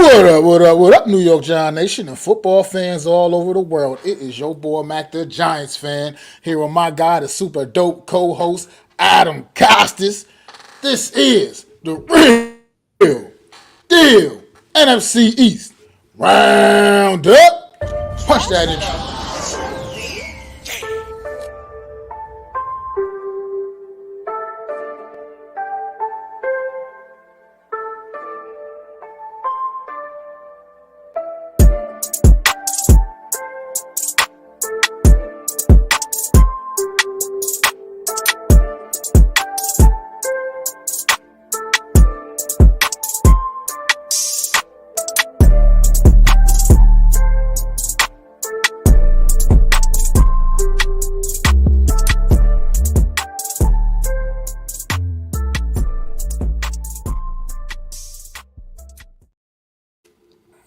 What up, New York Giant Nation and football fans all over the world? It is your boy Mac the Giants fan here with my guy, the super dope co-host Adam Costas. This is the real deal NFC East Round-Up. Punch that intro.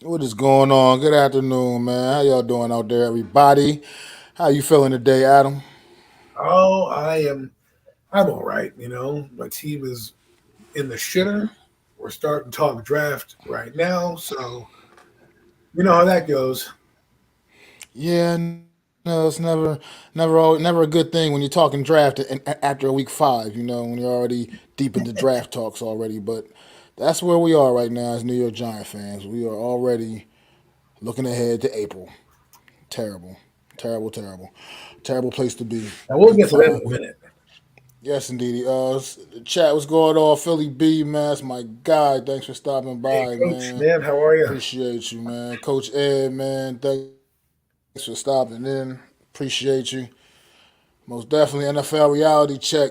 What is going on? Good afternoon, man. How y'all doing out there, everybody? How you feeling today, Adam? Oh, I'm all right. My team is in the shitter. We're starting to talk draft right now, so you know how that goes. Yeah, no, it's never a good thing when you're talking draft after week five. When you're already deep into draft talks already. But that's where we are right now as New York Giant fans. We are already looking ahead to April. Terrible, terrible, terrible, terrible place to be. Now we'll Week get to that in five. a minute. Yes, indeed. Chat, what's going on? Philly B, man, that's my guy. Thanks for stopping Hey, by, coach, man. man, how are you? Appreciate you, man. Coach Ed, man, thanks for stopping in. Appreciate you. Most definitely NFL reality check.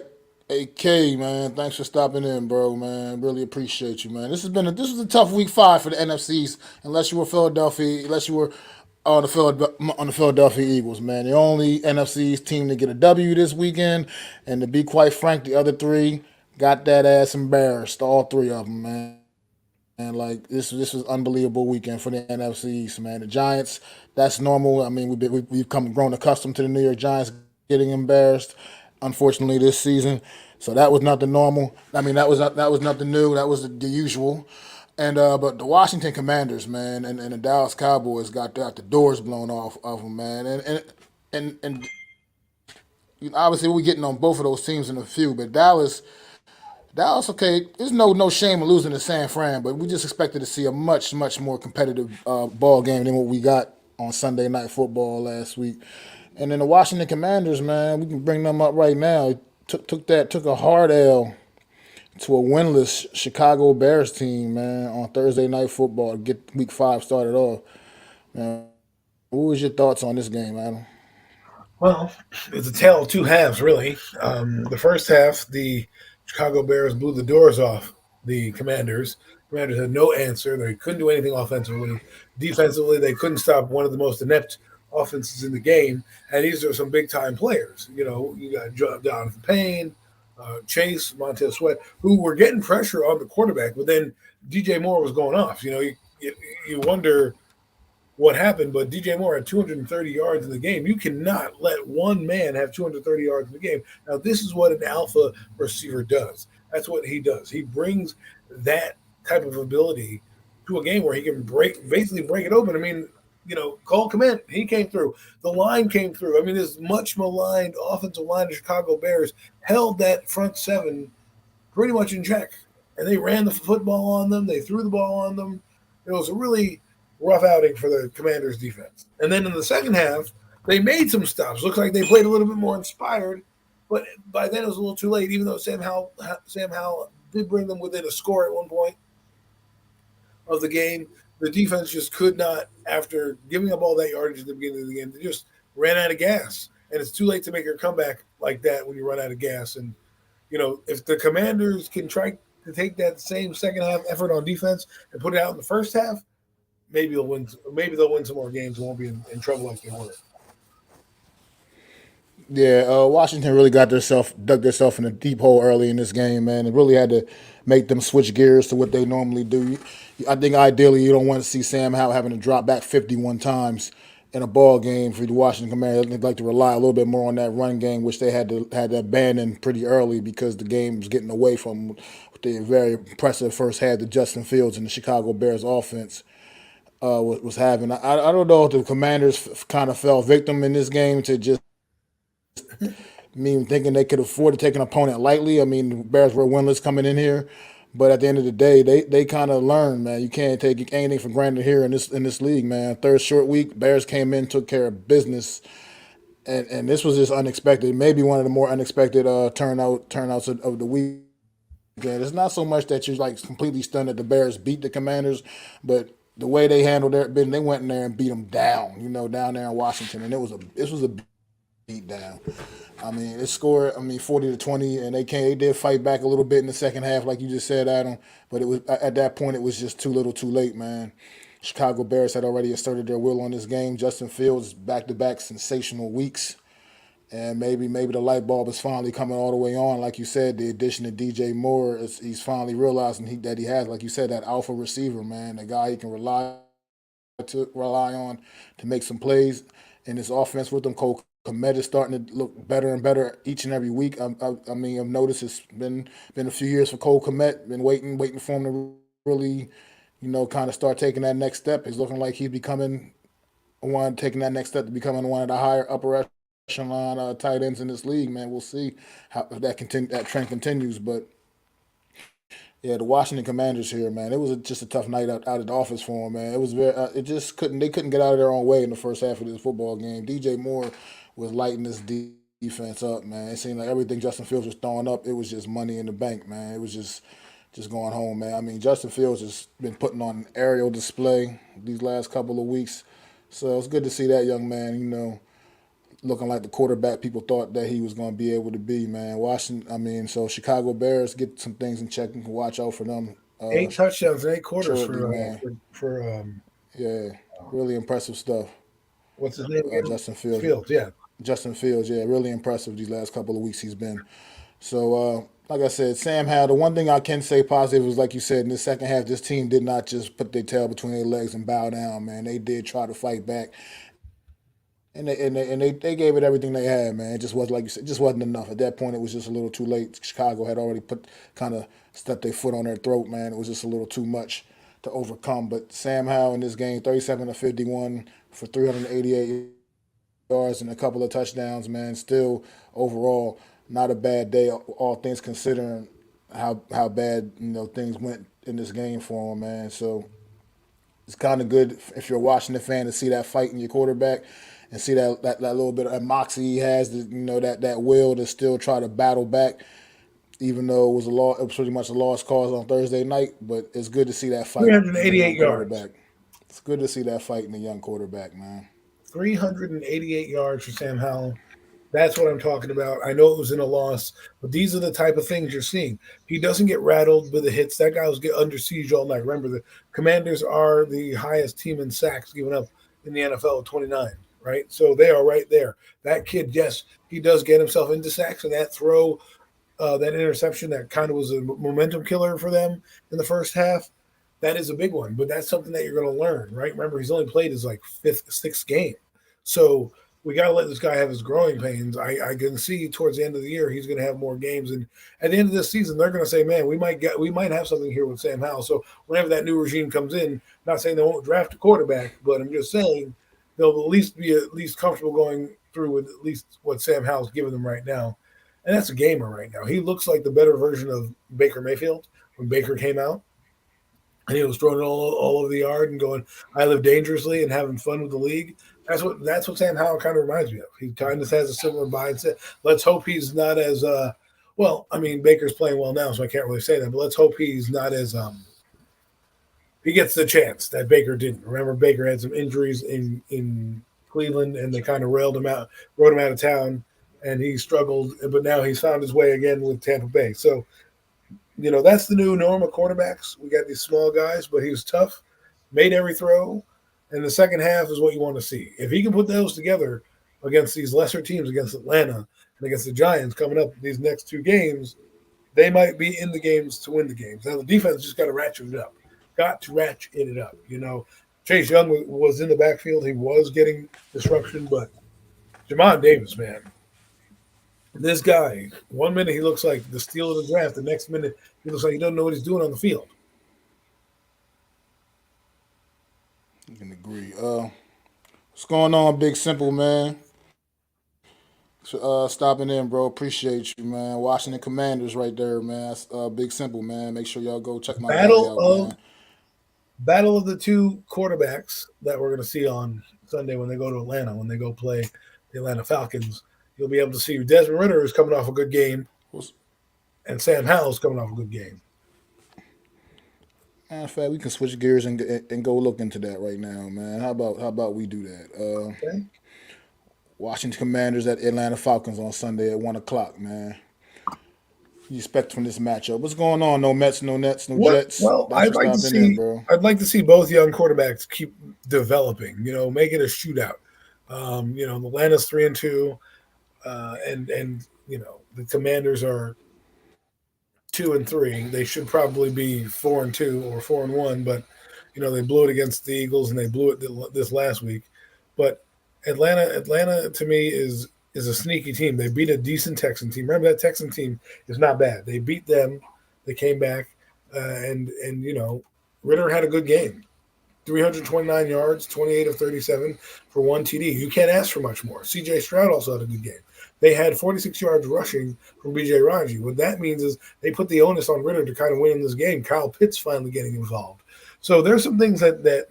AK, man, thanks for stopping in, bro, man. Really appreciate you, man. This was a tough week five for the NFCs, unless you were Philadelphia, unless you were on the Philadelphia Eagles, man. The only NFC's team to get a W this weekend, and to be quite frank, the other three got that ass embarrassed. All three of them, man. And like this was unbelievable weekend for the NFC East, man. The Giants, that's normal. I mean, we've grown accustomed to the New York Giants getting embarrassed, unfortunately this season. So that was nothing normal. I mean, that was nothing new. That was the usual. And but the Washington Commanders, man, and the Dallas Cowboys got the doors blown off of them, man. And obviously we're getting on both of those teams in a few, but Dallas, okay, there's no shame in losing to San Fran, but we just expected to see a much more competitive ball game than what we got on Sunday Night Football last week. And then the Washington Commanders, man, we can bring them up right now. Took a hard L to a winless Chicago Bears team, man, on Thursday Night Football to get Week 5 started off. Man, what was your thoughts on this game, Adam? Well, it's a tale of two halves, really. The first half, the Chicago Bears blew the doors off the Commanders. Commanders had no answer. They couldn't do anything offensively. Defensively, they couldn't stop one of the most inept offenses in the game. And these are some big time players. You got Jonathan Payne, Chase, Montez Sweat, who were getting pressure on the quarterback, but then DJ Moore was going off. You wonder what happened, but DJ Moore had 230 yards in the game. You cannot let one man have 230 yards in the game. Now, this is what an alpha receiver does. That's what he does. He brings that type of ability to a game where he can basically break it open. I mean, Cole Kmet, he came through. The line came through. I mean, this much maligned offensive line of Chicago Bears held that front seven pretty much in check. And they ran the football on them. They threw the ball on them. It was a really rough outing for the Commanders' defense. And then in the second half, they made some stops. Looks like they played a little bit more inspired, but by then it was a little too late. Even though Sam Howell did bring them within a score at one point of the game, the defense just could not. After giving up all that yardage at the beginning of the game, they just ran out of gas. And it's too late to make your comeback like that when you run out of gas. And if the Commanders can try to take that same second half effort on defense and put it out in the first half, maybe they'll win. Maybe they'll win some more games and won't be in trouble like they were. Yeah, Washington really dug themselves in a deep hole early in this game, man. It really had to make them switch gears to what they normally do. I think ideally you don't want to see Sam Howell having to drop back 51 times in a ball game for the Washington Commanders. They'd like to rely a little bit more on that run game, which they had to abandon pretty early because the game was getting away from the very impressive first half of Justin Fields and the Chicago Bears offense. was having. I don't know if the Commanders kind of fell victim in this game to just thinking they could afford to take an opponent lightly. I mean, the Bears were winless coming in here, but at the end of the day, they kind of learned, man. You can't take anything for granted here in this league, man. Third short week, Bears came in, took care of business, and this was just unexpected. Maybe one of the more unexpected turnouts of the weekend. It's not so much that you're like completely stunned that the Bears beat the Commanders, but the way they handled their business, they went in there and beat them down. Down there in Washington, and this was a beat down. I mean, it scored. I mean, 40-20, and they did fight back a little bit in the second half, like you just said, Adam. But it was at that point, it was just too little, too late, man. Chicago Bears had already asserted their will on this game. Justin Fields back-to-back sensational weeks, and maybe the light bulb is finally coming all the way on. Like you said, the addition of DJ Moore, he's finally realizing that he has, like you said, that alpha receiver, man, the guy he can rely on to make some plays in this offense with them. Cole Kmet is starting to look better and better each and every week. I mean, I've noticed it's been a few years for Cole Kmet. Been waiting for him to really, kind of start taking that next step. He's looking like he's becoming taking that next step to becoming one of the higher upper echelon tight ends in this league. Man, we'll see how if that trend continues, but. Yeah, the Washington Commanders here, man. It was just a tough night out at the office for them, man. It was very. It just couldn't. They couldn't get out of their own way in the first half of this football game. DJ Moore was lighting this defense up, man. It seemed like everything Justin Fields was throwing up, it was just money in the bank, man. It was just going home, man. I mean, Justin Fields has been putting on an aerial display these last couple of weeks, so it's good to see that young man. Looking like the quarterback people thought that he was going to be able to be, man. So Chicago Bears get some things in check and can watch out for them. 8 touchdowns in 8 quarters Shortly, man. for Yeah, really impressive stuff. what's his name again? Justin Fields. Fields, yeah. Justin Fields, yeah, really impressive these last couple of weeks he's been. So, like I said, Sam Howell, the one thing I can say positive was, like you said, in the second half, this team did not just put their tail between their legs and bow down, man. They did try to fight back. And they gave it everything they had, man. It just was like you said, it just wasn't enough. At that point, it was just a little too late. Chicago had already kind of stepped their foot on their throat, man. It was just a little too much to overcome. But Sam Howell in this game, 37-51 for 388 yards and a couple of touchdowns, man. Still overall not a bad day, all things considering how bad things went in this game for him, man. So it's kind of good if you're a Washington fan to see that fight in your quarterback and see that little bit of moxie he has, that will to still try to battle back, even though it was pretty much a lost cause on Thursday night. But it's good to see that fight. 388 yards. It's good to see that fight in the young quarterback, man. 388 yards for Sam Howell. That's what I'm talking about. I know it was in a loss, but these are the type of things you're seeing. He doesn't get rattled with the hits. That guy was under siege all night. Remember, the Commanders are the highest team in sacks given up in the NFL, 29, right? So they are right there. That kid, yes, he does get himself into sacks, and that throw, that interception, that kind of was a momentum killer for them in the first half. That is a big one, but that's something that you're going to learn, right? Remember, he's only played his sixth game. So we got to let this guy have his growing pains. I can see towards the end of the year he's going to have more games, and at the end of this season they're going to say, "Man, we might have something here with Sam Howell." So whenever that new regime comes in, not saying they won't draft a quarterback, but I'm just saying they'll at least comfortable going through with at least what Sam Howell's giving them right now, and that's a gamer right now. He looks like the better version of Baker Mayfield when Baker came out. And he was throwing it all over the yard and going, "I live dangerously," and having fun with the league. That's what Sam Howell kind of reminds me of. He kind of has a similar mindset. Let's hope he's not as well. I mean, Baker's playing well now, so I can't really say that. But let's hope he's not as he gets the chance that Baker didn't. Remember, Baker had some injuries in Cleveland, and they kind of wrote him out of town, and he struggled. But now he's found his way again with Tampa Bay. So. That's the new norm of quarterbacks. We got these small guys, but he was tough, made every throw, and the second half is what you want to see. If he can put those together against these lesser teams, against Atlanta and against the Giants coming up these next two games, they might be in the games to win the games. Now, the defense just got to ratchet it up. Chase Young was in the backfield. He was getting disruption, but Jamon Davis, man. This guy, 1 minute he looks like the steal of the draft. The next minute he looks like he doesn't know what he's doing on the field. I can agree. What's going on, Big Simple man? Stopping in, bro. Appreciate you, man. Washington Commanders right there, man. That's, Big Simple, man. Make sure y'all go check my guy Battle out, of man. battle of the two quarterbacks that we're going to see on Sunday when they go to Atlanta, when they go play the Atlanta Falcons. You'll be able to see Desmond Ritter is coming off a good game, What's, and Sam Howell is coming off a good game. Matter of fact, we can switch gears and go look into that right now, man. How about we do that? Okay. Washington Commanders at Atlanta Falcons on Sunday at 1 o'clock, man. You expect from this matchup? What's going on? No Mets, no Nets, no What? Jets. Well, Thanks for stopping in, bro. I'd like to see both young quarterbacks keep developing. Make it a shootout. Atlanta's 3-2, and the Commanders are 2-3. They should probably be 4-2 or 4-1, but they blew it against the Eagles and they blew it this last week. But Atlanta to me is a sneaky team. They beat a decent Texan team. Remember that Texan team is not bad. They beat them. They came back, and Ritter had a good game. 329 yards, 28 of 37 for one TD. You can't ask for much more. CJ Stroud also had a good game. They had 46 yards rushing from BJ Raji. What that means is they put the onus on Ritter to kind of win in this game. Kyle Pitts finally getting involved. So there's some things that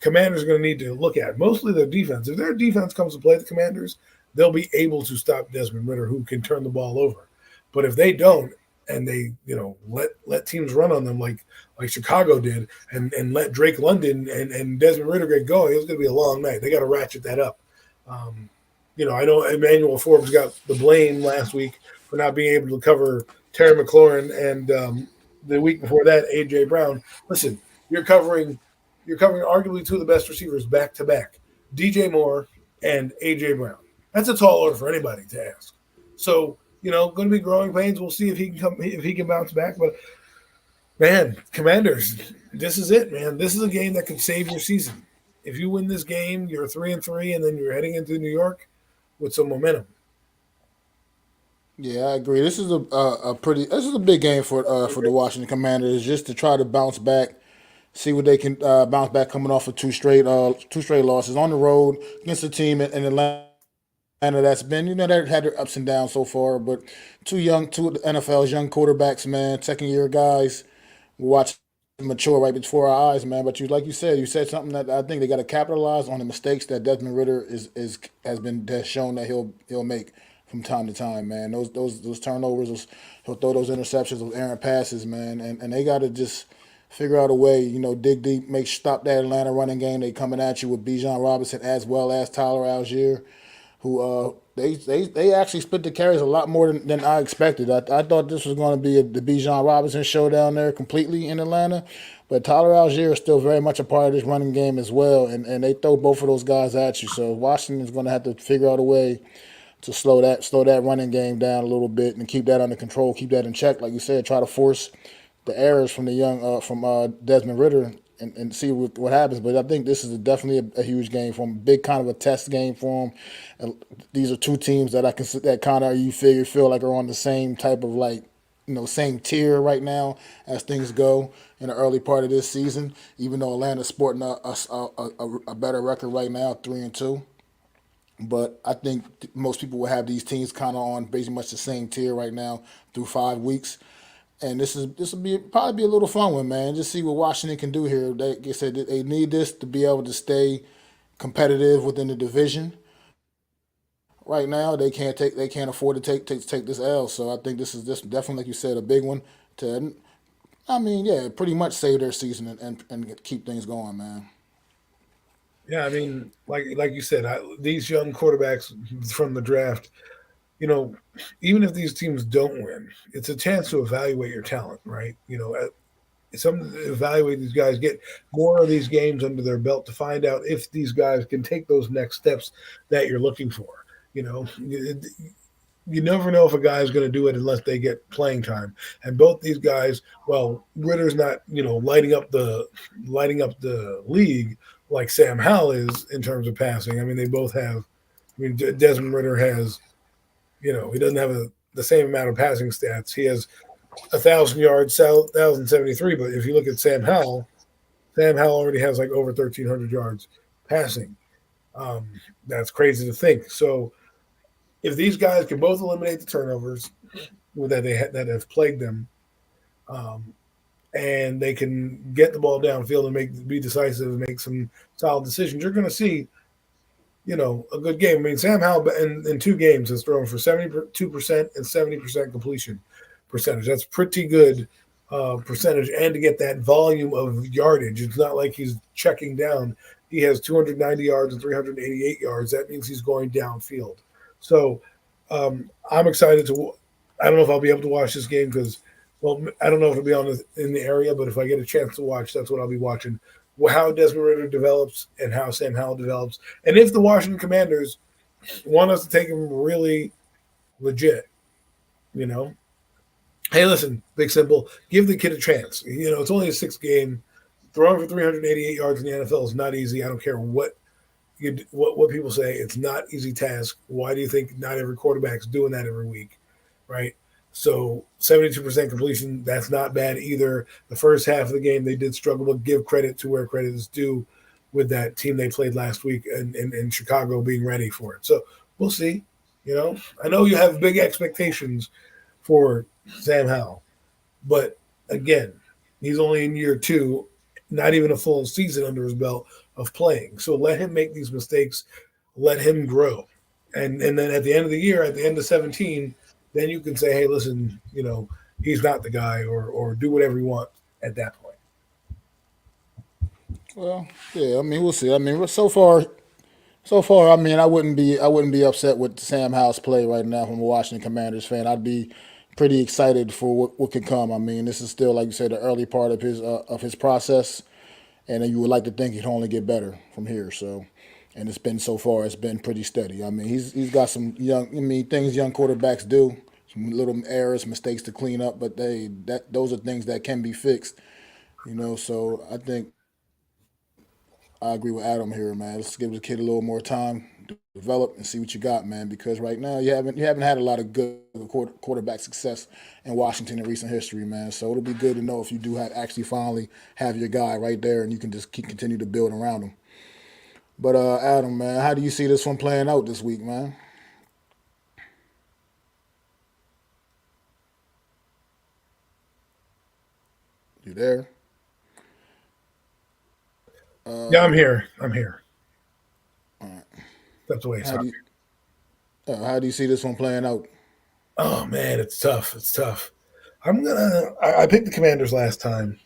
Commanders are going to need to look at. Mostly their defense. If their defense comes to play the Commanders, they'll be able to stop Desmond Ritter, who can turn the ball over. But if they don't, and they let teams run on them like Chicago did, and let Drake London and Desmond Ritter get going, it's going to be a long night. They got to ratchet that up. I know Emmanuel Forbes got the blame last week for not being able to cover Terry McLaurin, and the week before that, AJ Brown. Listen, you're covering arguably two of the best receivers back to back, DJ Moore and AJ Brown. That's a tall order for anybody to ask. So going to be growing pains. We'll see if he can bounce back. But man, Commanders, this is it, man. This is a game that could save your season. If you win this game, you're 3-3, and then you're heading into New York with some momentum. Yeah, I agree. This is a big game for the Washington Commanders, just to try to bounce back, see what they can bounce back coming off of two straight losses on the road against a team in Atlanta that's been, they had their ups and downs so far, but two of the NFL's young quarterbacks, man, second year guys, watch mature right before our eyes, man. But you said something that I think they got to capitalize on the mistakes that Desmond Ritter has shown that he'll make from time to time, man. Those turnovers, he'll throw those interceptions, those errant passes, man, and they got to just figure out a way, dig deep, stop that Atlanta running game. They coming at you with Bijan Robinson as well as Tyler Algier, who they actually split the carries a lot more than I expected. I thought this was going to be the Bijan Robinson showdown there completely in Atlanta, but Tyler Algier is still very much a part of this running game as well, and they throw both of those guys at you. So Washington's going to have to figure out a way to slow that running game down a little bit and keep that under control, keep that in check. Like you said, try to force the errors from the young from Desmond Ritter and see what happens. But I think this is definitely a huge game for him, big kind of a test game for him. And these are two teams that kind of feel like are on the same type of same tier right now as things go in the early part of this season. Even though Atlanta's sporting a better record right now, 3-2. But I think most people will have these teams kind of on basically much the same tier right now through 5 weeks. And this will probably be a little fun one, man. Just see what Washington can do here. They said that they need this to be able to stay competitive within the division. Right now, they can't afford to take this L. So I think this definitely, like you said, a big one to. I mean, yeah, pretty much save their season and keep things going, man. Yeah, I mean, like you said, these young quarterbacks from the draft, you know, even if these teams don't win, it's a chance to evaluate your talent, right? Some evaluate these guys, get more of these games under their belt to find out if these guys can take those next steps that you're looking for. You never know if a guy is going to do it unless they get playing time. And both these guys, well, Ritter's not, lighting up the league like Sam Howell is in terms of passing. I mean, they both have. I mean, Desmond Ritter has, he doesn't have the same amount of passing stats. He has 1,000 yards, 1,073. But if you look at Sam Howell, Sam Howell already has like over 1,300 yards passing. Um, that's crazy to think. So if these guys can both eliminate the turnovers that have plagued them, um, and they can get the ball downfield and be decisive and make some solid decisions, you're going to see a good game. I mean, Sam Howell in 2 games has thrown for 72% and 70% completion percentage. That's pretty good percentage, and to get that volume of yardage, it's not like he's checking down. He has 290 yards and 388 yards. That means he's going downfield. So I'm excited to. I don't know if I'll be able to watch this game because, well, I don't know if it'll be in the area, but if I get a chance to watch, that's what I'll be watching. How Desmond Ritter develops and how Sam Howell develops, and if the Washington Commanders want us to take him really legit, you know, hey, listen, Big Simple, give the kid a chance. It's only a 6 game. Throwing for 388 yards in the NFL is not easy. I don't care what people say. It's not easy task. Why do you think not every quarterback's doing that every week, right? So 72% completion, that's not bad either. The first half of the game, they did struggle, but give credit to where credit is due with that team they played last week and in Chicago being ready for it. So we'll see. I know you have big expectations for Sam Howell, but again, he's only in year 2, not even a full season under his belt of playing. So let him make these mistakes, let him grow. And then at the end of the year, at the end of 17, then you can say, hey, listen, he's not the guy, or do whatever you want at that point. Well, yeah, I mean, we'll see. I mean, so far, I mean, I wouldn't be upset with Sam Howell's play right now from a Washington Commanders fan. I'd be pretty excited for what can come. I mean, this is still, like you said, the early part of his process, and you would like to think he'd only get better from here. So, and it's been pretty steady. I mean, he's got some things young quarterbacks do, some little errors, mistakes to clean up, but those are things that can be fixed. So I think I agree with Adam here, man. Let's give the kid a little more time to develop and see what you got, man. Because right now you haven't had a lot of good quarterback success in Washington in recent history, man. So it'll be good to know if you do actually finally have your guy right there, and you can just continue to build around him. But Adam, man, how do you see this one playing out this week, man? You there? Yeah, I'm here. I'm here. That's the way it's How on. do you how do you see this one playing out? Oh man, it's tough. It's tough. I picked the Commanders last time.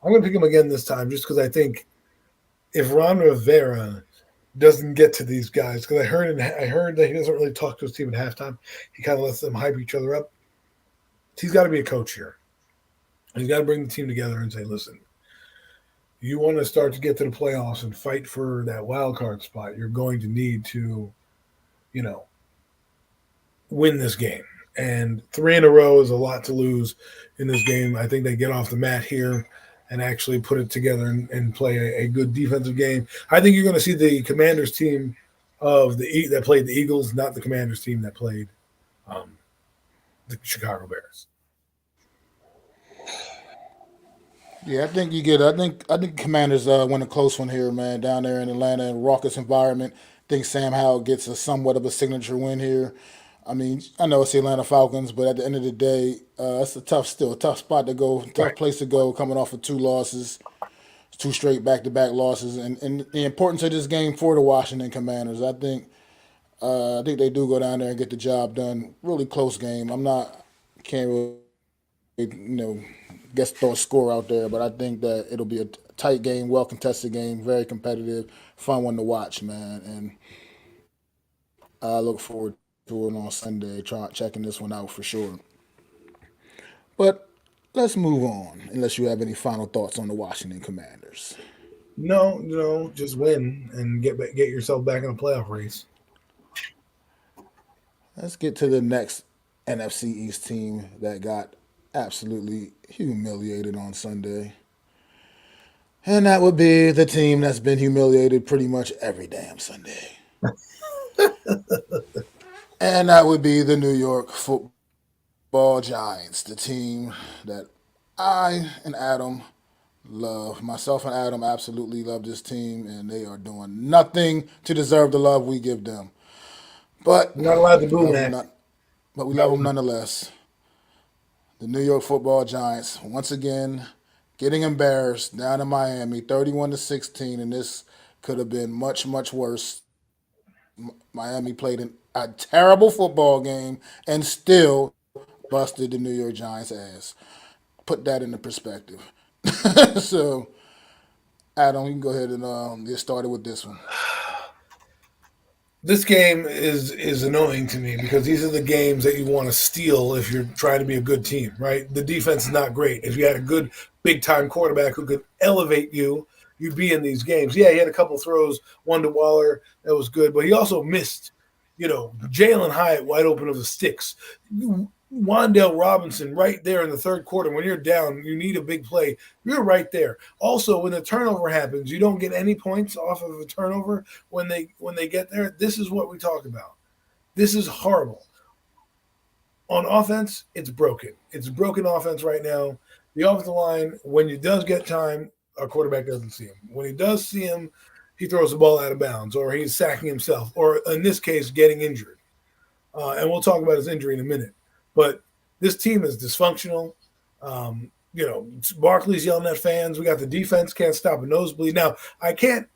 I'm gonna pick them again this time just because I think if Ron Rivera doesn't get to these guys, because I heard that he doesn't really talk to his team at halftime. He kind of lets them hype each other up. He's got to be a coach here. He's got to bring the team together and say, listen, you want to start to get to the playoffs and fight for that wild card spot, you're going to need to, you know, win this game. And 3 in a row is a lot to lose in this game. I think they get off the mat here and actually put it together and play a good defensive game. I think you're going to see the Commanders team that played the Eagles, not the Commanders team that played um, the Chicago Bears. Yeah, I think you get. I think Commanders win a close one here, man. Down there in Atlanta, in a raucous environment. I think Sam Howell gets a somewhat of a signature win here. I mean, I know it's the Atlanta Falcons, but at the end of the day, it's still a tough spot to go, Right. tough place to go, coming off of 2 losses, 2 straight back-to-back losses, and the importance of this game for the Washington Commanders. I think they do go down there and get the job done. Really close game. Can't really guess throw a score out there, but I think that it'll be a tight game, well contested game, very competitive, fun one to watch, man. And I look forward to it on Sunday, checking this one out for sure. But let's move on, unless you have any final thoughts on the Washington Commanders. No, just win and get yourself back in a playoff race. Let's get to the next NFC East team that got absolutely humiliated on Sunday. And that would be the team that's been humiliated pretty much every damn Sunday. And that would be the New York Football Giants, the team that I and Adam love. Myself and Adam absolutely love this team, and they are doing nothing to deserve the love we give them. But You're not allowed to we boo, love them Mac. not. But we Not love them allowed. nonetheless. The New York Football Giants once again getting embarrassed down in Miami, 31-16, and this could have been much worse. Miami played a terrible football game and still busted the New York Giants' ass. Put that into perspective. So, Adam, you can go ahead and get started with this one. This game is annoying to me because these are the games that you want to steal if you're trying to be a good team, right? The defense is not great. If you had a good big time quarterback who could elevate you, you'd be in these games. Yeah, he had a couple throws, one to Waller that was good, but he also missed, Jalen Hyatt wide open of the sticks. Wandale Robinson right there in the third quarter. When you're down, you need a big play. You're right there. Also, when the turnover happens, you don't get any points off of a turnover when they get there. This is what we talk about. This is horrible. On offense, it's broken. It's broken offense right now. The offensive line, when he does get time, our quarterback doesn't see him. When he does see him, he throws the ball out of bounds, or he's sacking himself, or in this case, getting injured. And we'll talk about his injury in a minute. But this team is dysfunctional. Barkley's yelling at fans. We got the defense can't stop a nosebleed. Now, I can't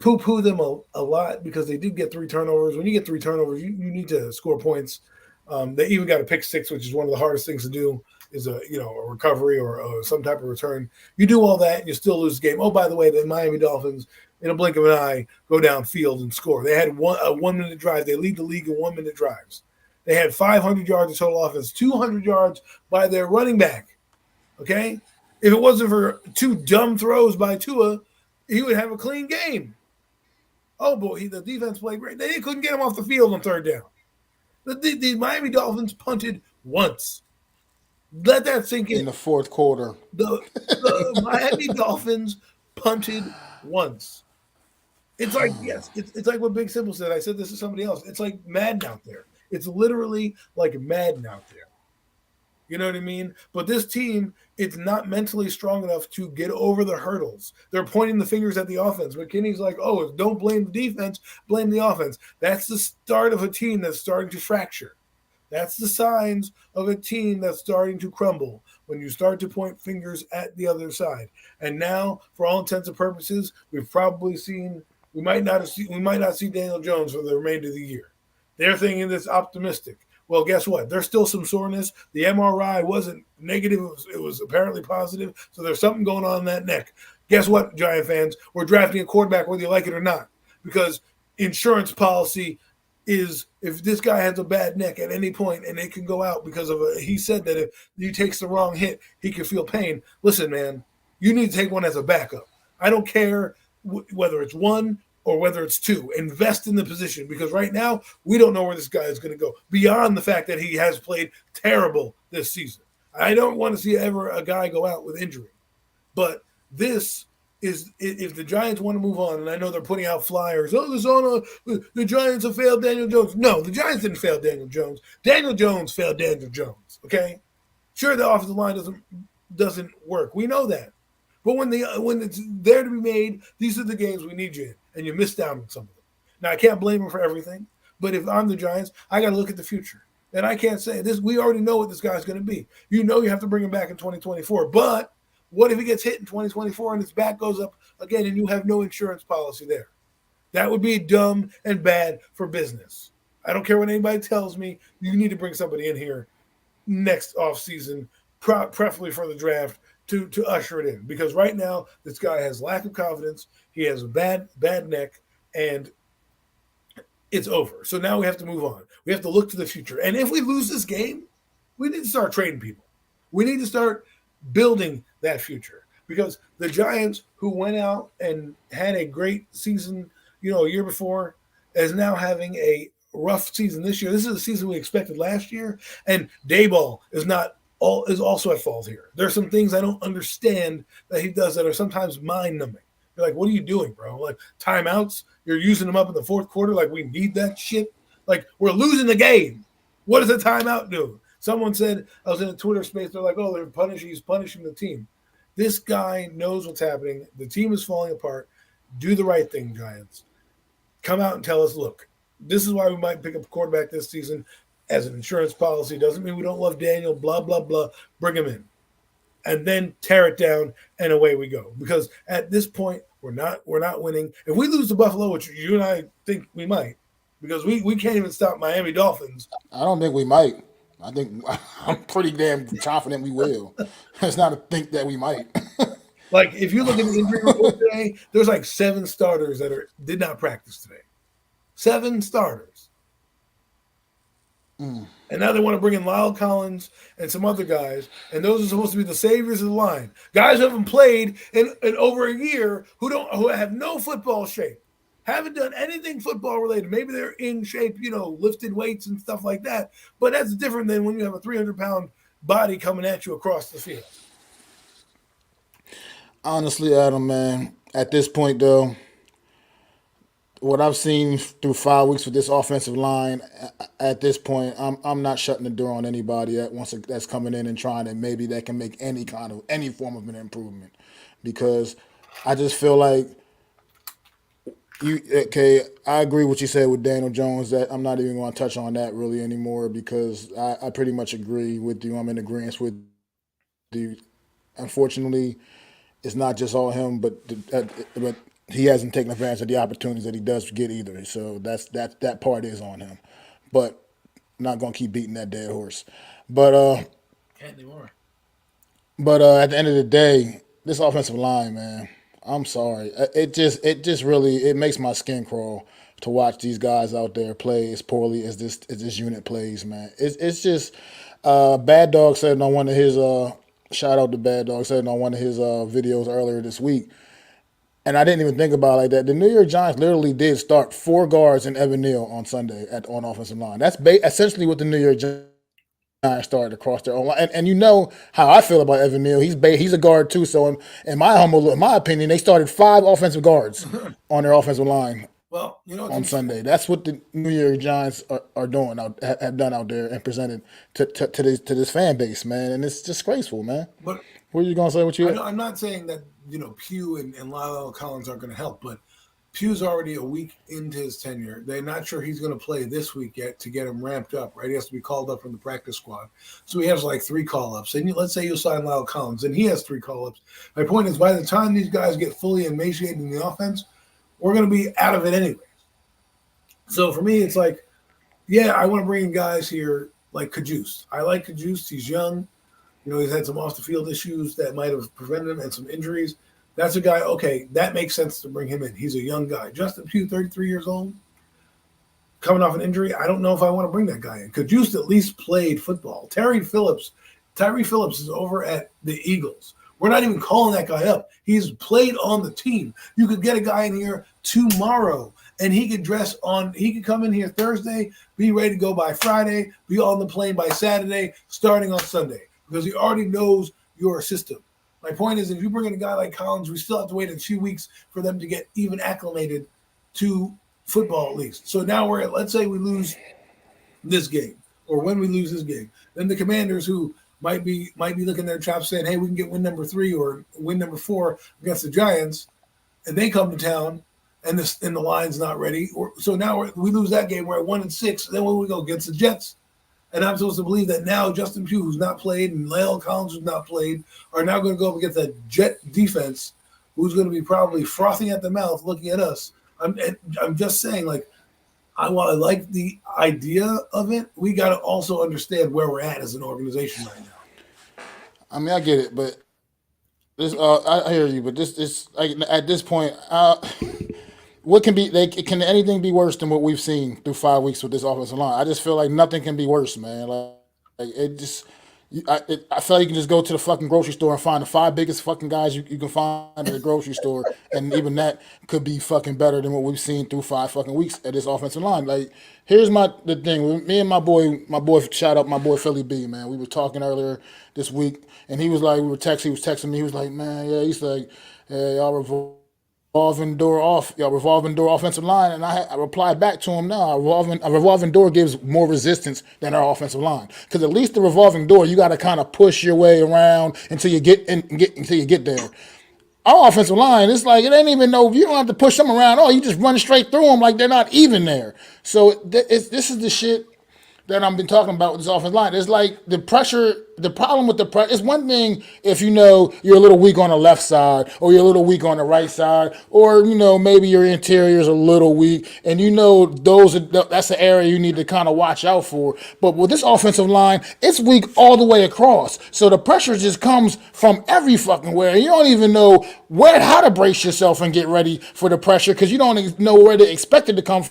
poo-poo them a lot because they did get 3 turnovers. When you get 3 turnovers, you need to score points. They even got a pick six, which is one of the hardest things to do, is a recovery or some type of return. You do all that, and you still lose the game. Oh, by the way, the Miami Dolphins, in a blink of an eye, go downfield and score. They had a 1-minute drive. They lead the league in 1-minute drives. They had 500 yards of total offense, 200 yards by their running back. Okay? If it wasn't for 2 dumb throws by Tua, he would have a clean game. Oh, boy, the defense played great. They couldn't get him off the field on third down. The Miami Dolphins punted once. Let that sink in. In the fourth quarter. The Miami Dolphins punted once. It's like, yes, it's like what Big Simple said. I said this to somebody else. It's like Madden out there. It's literally like Madden out there. You know what I mean? But this team, it's not mentally strong enough to get over the hurdles. They're pointing the fingers at the offense. McKinney's like, oh, don't blame the defense, blame the offense. That's the start of a team that's starting to fracture. That's the signs of a team that's starting to crumble when you start to point fingers at the other side. And now, for all intents and purposes, we've probably seen we might not see Daniel Jones for the remainder of the year. They're thinking this optimistic. Well, guess what? There's still some soreness. The MRI wasn't negative. It was apparently positive. So there's something going on in that neck. Guess what, Giant fans? We're drafting a quarterback whether you like it or not, because insurance policy is if this guy has a bad neck at any point and it can go out because of he said that if he takes the wrong hit, he can feel pain. Listen, man, you need to take one as a backup. I don't care whether it's 1 or whether it's 2. Invest in the position, because right now we don't know where this guy is going to go beyond the fact that he has played terrible this season. I don't want to see ever a guy go out with injury, but this is if the Giants want to move on, and I know they're putting out flyers. Oh, the Giants have failed Daniel Jones. No, the Giants didn't fail Daniel Jones. Daniel Jones failed Daniel Jones. Okay, sure, the offensive line doesn't work. We know that. But when it's there to be made, these are the games we need you in, and you missed out on some of them. Now, I can't blame them for everything, but if I'm the Giants, I got to look at the future. And I can't say this. We already know what this guy's going to be. You have to bring him back in 2024. But what if he gets hit in 2024 and his back goes up again and you have no insurance policy there? That would be dumb and bad for business. I don't care what anybody tells me. You need to bring somebody in here next offseason, preferably for the draft, to usher it in. Because right now, this guy has lack of confidence. He has a bad neck, and it's over. So now we have to move on. We have to look to the future. And if we lose this game, we need to start trading people. We need to start building that future. Because the Giants, who went out and had a great season, a year before, is now having a rough season this year. This is the season we expected last year. And Dayball is also at fault here. There's some things I don't understand that he does that are sometimes mind-numbing. You're like, what are you doing, bro? Like, timeouts? You're using them up in the fourth quarter like we need that shit? Like, we're losing the game. What does a timeout do? Someone said, I was in a Twitter space, they're like, oh, he's punishing the team. This guy knows what's happening. The team is falling apart. Do the right thing, Giants. Come out and tell us, look, this is why we might pick up a quarterback this season as an insurance policy. Doesn't mean we don't love Daniel, blah, blah, blah. Bring him in. And then tear it down and away we go. Because at this point, we're not winning. If we lose to Buffalo, which you and I think we might, because we can't even stop Miami Dolphins. I don't think we might. I think I'm pretty damn confident we will. It's not a think that we might. Like, if you look at the injury report today, there's like 7 starters that did not practice today. 7 starters. And now they want to bring in Lyle Collins and some other guys, and those are supposed to be the saviors of the line. Guys who haven't played in over a year, who have no football shape, haven't done anything football related. Maybe they're in shape, lifted weights and stuff like that. But that's different than when you have a 300-pound body coming at you across the field. Honestly, Adam, man, at this point though, what I've seen through 5 weeks with this offensive line, at this point, I'm not shutting the door on anybody that's coming in and trying to maybe that can make any form of an improvement, because I just feel like I agree with what you said with Daniel Jones, that I'm not even going to touch on that really anymore, because I pretty much agree with you. I'm in agreement with you. Unfortunately, it's not just all him, but he hasn't taken advantage of the opportunities that he does get either. So that part is on him. But I'm not gonna keep beating that dead horse. But Can't anymore. at the end of the day, this offensive line, man, I'm sorry. It just really makes my skin crawl to watch these guys out there play as poorly as this unit plays, man. It's just Bad Dog said on one of his shout out to Bad Dog said on one of his videos earlier this week. And I didn't even think about it like that. The New York Giants literally did start 4 guards in Evan Neal on Sunday on offensive line. That's essentially what the New York Giants started across their own line. And you know how I feel about Evan Neal. He's a guard too. So in my opinion, they started 5 offensive guards on their offensive line. Well, on Sunday. That's what the New York Giants are doing have done out there and presented to this fan base, man. And it's disgraceful, man. But what are you gonna say? I'm not saying that Pugh and Lyle Collins aren't going to help, but Pugh's already a week into his tenure. They're not sure he's going to play this week yet to get him ramped up, right? He has to be called up from the practice squad. So he has like 3 call-ups. And let's say you sign Lyle Collins, and he has 3 call-ups. My point is, by the time these guys get fully emaciated in the offense, we're going to be out of it anyway. So for me, it's like, yeah, I want to bring in guys here like Cajuste. I like Cajuste. He's young. He's had some off-the-field issues that might have prevented him and some injuries. That's a guy, okay, that makes sense to bring him in. He's a young guy. Justin Pugh, 33 years old, coming off an injury. I don't know if I want to bring that guy in. Cajuste at least played football. Tyree Phillips is over at the Eagles. We're not even calling that guy up. He's played on the team. You could get a guy in here tomorrow, and he could come in here Thursday, be ready to go by Friday, be on the plane by Saturday, starting on Sunday, because he already knows your system. My point is, if you bring in a guy like Collins, we still have to wait a few weeks for them to get even acclimated to football at least. So now let's say we lose this game, or when we lose this game, then the Commanders, who might be looking their chops saying, hey, we can get win number 3 or win number 4 against the Giants, and they come to town and the line's not ready. So now we lose that game. We're at 1-6. Then when we go against the Jets, and I'm supposed to believe that now Justin Pugh, who's not played, and Lyle Collins, who's not played, are now going to go up against that Jet defense, who's going to be probably frothing at the mouth looking at us. I'm just saying, like, while I like the idea of it, we got to also understand where we're at as an organization right now. I mean, I get it, but this I hear you, but this like at this point, what can can anything be worse than what we've seen through 5 weeks with this offensive line? I just feel like nothing can be worse, man. Like it just. I feel like you can just go to the fucking grocery store and find the 5 biggest fucking guys you can find at the grocery store, and even that could be fucking better than what we've seen through 5 fucking weeks at this offensive line. Like, here's the thing. Me and my boy, shout out my boy Philly B, man. We were talking earlier this week, and he was like, he was texting me. He was like, man, yeah, he's like, hey, y'all revolving door offensive line, and I replied back to him. No, a revolving door gives more resistance than our offensive line, because at least the revolving door you got to kind of push your way around until you get there. Our offensive line, it's like it ain't even no. You don't have to push them around. Oh, you just run straight through them like they're not even there. So this is the shit that I've been talking about with this offensive line. It's like the pressure. The problem with the pressure. It's one thing if you know you're a little weak on the left side, or you're a little weak on the right side, or maybe your interior is a little weak, and that's the area you need to kind of watch out for. But with this offensive line, it's weak all the way across. So the pressure just comes from every fucking where. You don't even know how to brace yourself and get ready for the pressure, because you don't know where to expect it to come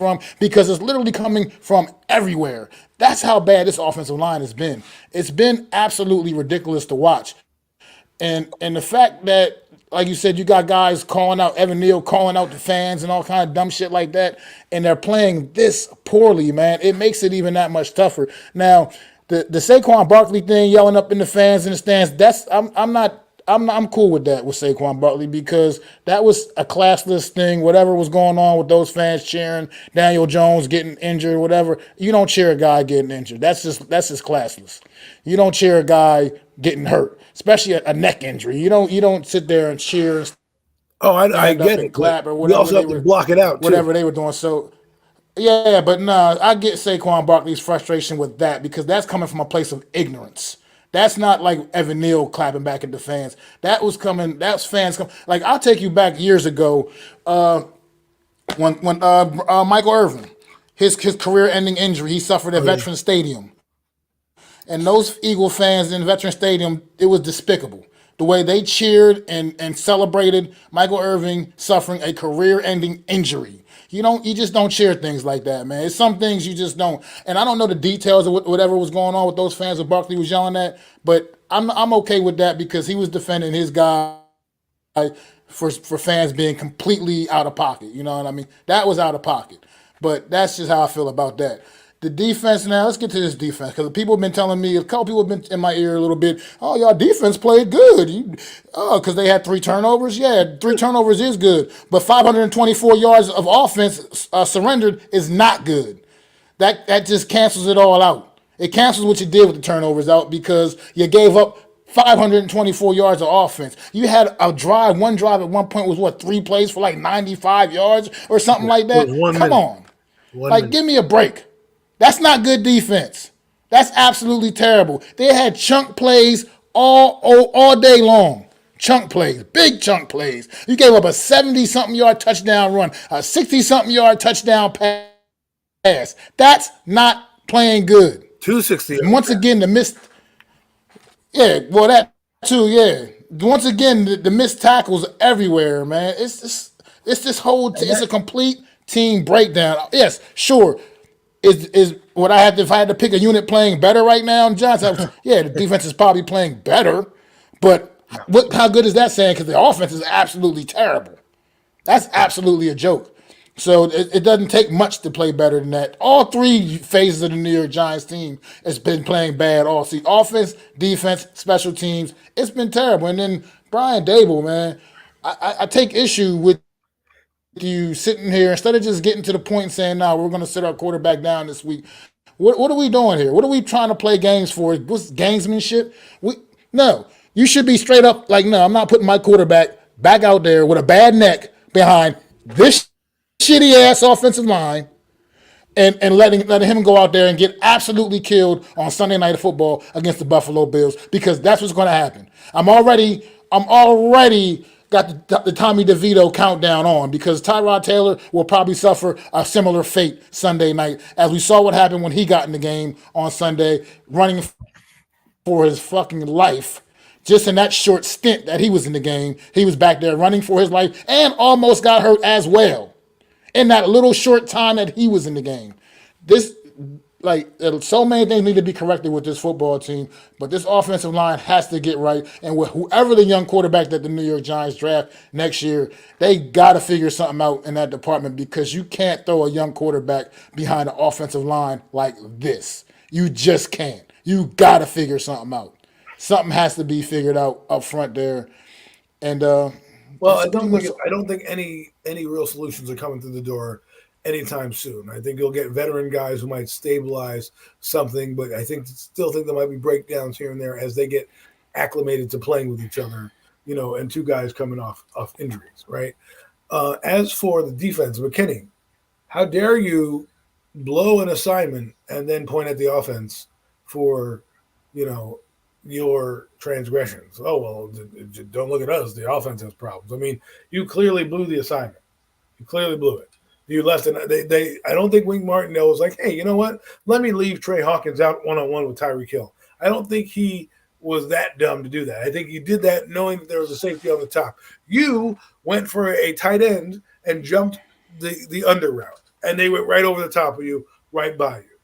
from, because it's literally coming from everywhere. That's how bad this offensive line has been. It's been absolutely ridiculous to watch. And the fact that, like you said, you got guys calling out Evan Neal, calling out the fans and all kind of dumb shit like that, and they're playing this poorly, man. It makes it even that much tougher. Now, the Saquon Barkley thing, yelling up in the fans in the stands, I'm cool with that with Saquon Barkley, because that was a classless thing. Whatever was going on with those fans cheering Daniel Jones getting injured, whatever, you don't cheer a guy getting injured. That's just classless. You don't cheer a guy getting hurt, especially a neck injury. You don't sit there and cheer and Oh, I stand up get and it. clap or We whatever also have to block it out too. whatever they were doing. So yeah, but no, I get Saquon Barkley's frustration with that, because that's coming from a place of ignorance. That's not like Evan Neal clapping back at the fans. That's fans come. Like, I'll take you back years ago, when Michael Irvin, his career-ending injury, he suffered at Oh, yeah. Veterans Stadium, and those Eagle fans in Veterans Stadium, it was despicable. The way they cheered and celebrated Michael Irving suffering a career-ending injury. You just don't cheer things like that, man. It's some things you just don't. And I don't know the details of whatever was going on with those fans that Barkley was yelling at, but I'm okay with that, because he was defending his guy for fans being completely out of pocket. You know what I mean? That was out of pocket. But that's just how I feel about that. The defense now, let's get to this defense, because people have been telling me, a couple people have been in my ear a little bit, oh, y'all defense played good. Because they had 3 turnovers. Yeah, 3 turnovers is good. But 524 yards of offense surrendered is not good. That just cancels it all out. It cancels what you did with the turnovers out, because you gave up 524 yards of offense. You had one drive at one point was 3 plays for like 95 yards or something like It that. was 1 Come minute. on. 1 Like, minute. give me a break. That's not good defense. That's absolutely terrible. They had chunk plays all day long. Chunk plays, big chunk plays. You gave up a 70-something yard touchdown run, a 60-something yard touchdown pass. That's not playing good. 260. And once again, the missed. Yeah, well, that too, yeah. Once again, the missed tackles everywhere, man. It's this whole. It's a complete team breakdown. Yes, sure. Is what I have to, if I had to pick a unit playing better right now, Johnson? Yeah, the defense is probably playing better, but how good is that saying? Because the offense is absolutely terrible. That's absolutely a joke. So it doesn't take much to play better than that. All 3 phases of the New York Giants team has been playing bad all season. Offense, defense, special teams. It's been terrible. And then Brian Dable, man, I take issue with you sitting here, instead of just getting to the point and saying, "No, we're going to sit our quarterback down this week." What are we doing here? What are we trying to play games for? What's gamesmanship? No, you should be straight up like, no, I'm not putting my quarterback back out there with a bad neck behind this shitty ass offensive line, and letting him go out there and get absolutely killed on Sunday Night Football against the Buffalo Bills, because that's what's going to happen. I'm already got the Tommy DeVito countdown on, because Tyrod Taylor will probably suffer a similar fate Sunday night, as we saw what happened when he got in the game on Sunday, running for his fucking life. Just in that short stint that he was in the game, he was back there running for his life and almost got hurt as well in that little short time that he was in the game. So many things need to be corrected with this football team, but this offensive line has to get right. And with whoever the young quarterback that the New York Giants draft next year, they got to figure something out in that department, because you can't throw a young quarterback behind an offensive line like this. You just can't. You got to figure something out. Something has to be figured out up front there. And Well, That's pretty much. I don't think any real solutions are coming through the door anytime soon. I think you'll get veteran guys who might stabilize something, but I still think there might be breakdowns here and there as they get acclimated to playing with each other. And two guys coming off injuries, right? As for the defense, McKinney, how dare you blow an assignment and then point at the offense for, you know, your transgressions? Oh, well, don't look at us. The offense has problems. I mean, you clearly blew the assignment. You clearly blew it. You left it. I don't think Wink Martindale was like, hey, you know what? Let me leave Trey Hawkins out one-on-one with Tyreek Hill. I don't think he was that dumb to do that. I think he did that knowing that there was a safety on the top. You went for a tight end and jumped the under route, and they went right over the top of you, right by you.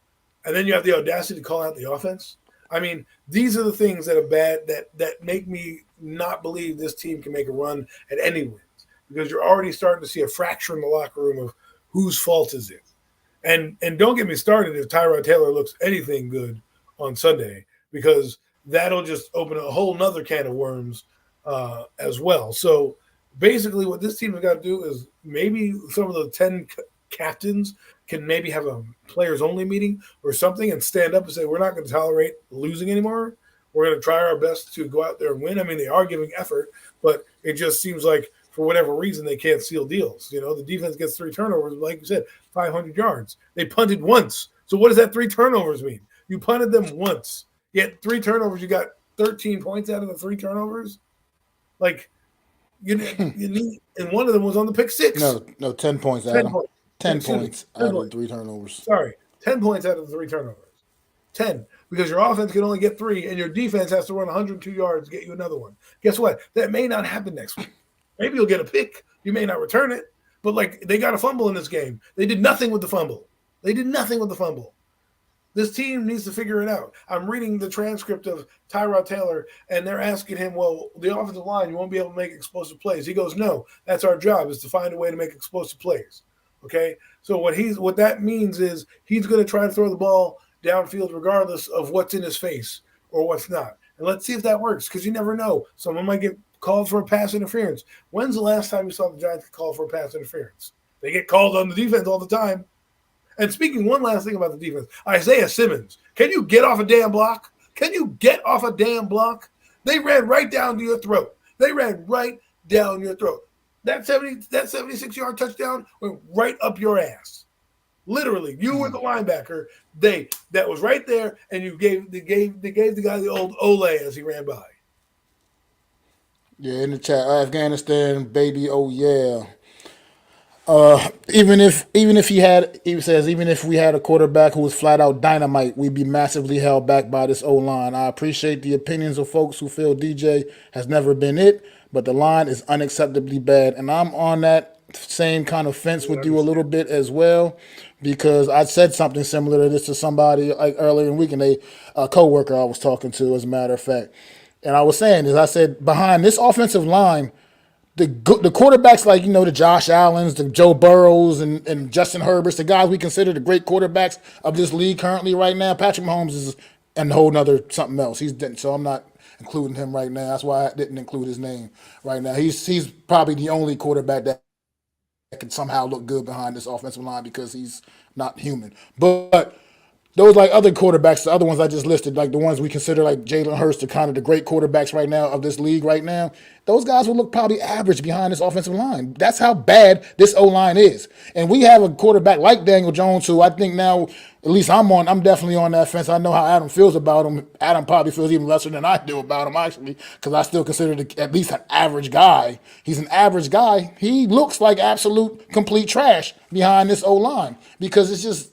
And then you have the audacity to call out the offense. I mean, these are the things that are bad that make me not believe this team can make a run at any wins, because you're already starting to see a fracture in the locker room of whose fault is it. And don't get me started if Tyrod Taylor looks anything good on Sunday, because that'll just open a whole nother can of worms as well. So basically what this team has got to do is maybe some of the 10 captains can maybe have a players-only meeting or something and stand up and say, we're not going to tolerate losing anymore. We're going to try our best to go out there and win. I mean, they are giving effort, but it just seems like for whatever reason they can't seal deals. The defense gets 3 turnovers, like you said, 500 yards. They punted once. So what does that 3 turnovers mean? You punted them once. Yet 3 turnovers, you got 13 points out of the 3 turnovers. Like, you need, and one of them was on the pick 6. No, 10 points, 10 Adam. points. 10 points out of points. 3 turnovers. Sorry, 10 points out of the 3 turnovers. 10, because your offense can only get 3, and your defense has to run 102 yards to get you another one. Guess what? That may not happen next week. Maybe you'll get a pick. You may not return it, but they got a fumble in this game. They did nothing with the fumble. This team needs to figure it out. I'm reading the transcript of Tyrod Taylor, and they're asking him, well, the offensive line, you won't be able to make explosive plays. He goes, no, that's our job, is to find a way to make explosive plays. Okay? So what that means is he's going to try to throw the ball downfield regardless of what's in his face or what's not. And let's see if that works, because you never know. Someone might get called for a pass interference. When's the last time you saw the Giants get called for a pass interference? They get called on the defense all the time. And speaking, one last thing about the defense, Isaiah Simmons, can you get off a damn block? They ran right down to your throat. That 76-yard touchdown went right up your ass. Literally, you were the linebacker. That was right there, and they gave the guy the old ole as he ran by. Yeah, in the chat, Afghanistan, baby, oh yeah. Even if he says, even if we had a quarterback who was flat out dynamite, we'd be massively held back by this O-line. I appreciate the opinions of folks who feel DJ has never been it, but the line is unacceptably bad. And I'm on that same kind of fence with you a little bit as well, because I said something similar to this to somebody like earlier in the week, and a coworker I was talking to, as a matter of fact. And I was saying, I said, behind this offensive line, the quarterbacks like, the Josh Allens, the Joe Burrows, and Justin Herberts, the guys we consider the great quarterbacks of this league currently right now, Patrick Mahomes is a whole nother something else. So I'm not including him right now. That's why I didn't include his name right now. He's probably the only quarterback that can somehow look good behind this offensive line because he's not human. But those like other quarterbacks, the other ones I just listed, like the ones we consider like Jalen Hurts, the kind of the great quarterbacks right now of this league right now, those guys will look probably average behind this offensive line. That's how bad this O-line is. And we have a quarterback like Daniel Jones, who I think now, at least I'm definitely on that fence. I know how Adam feels about him. Adam probably feels even lesser than I do about him, actually, because I still consider at least an average guy. He's an average guy. He looks like absolute complete trash behind this O-line, because it's just,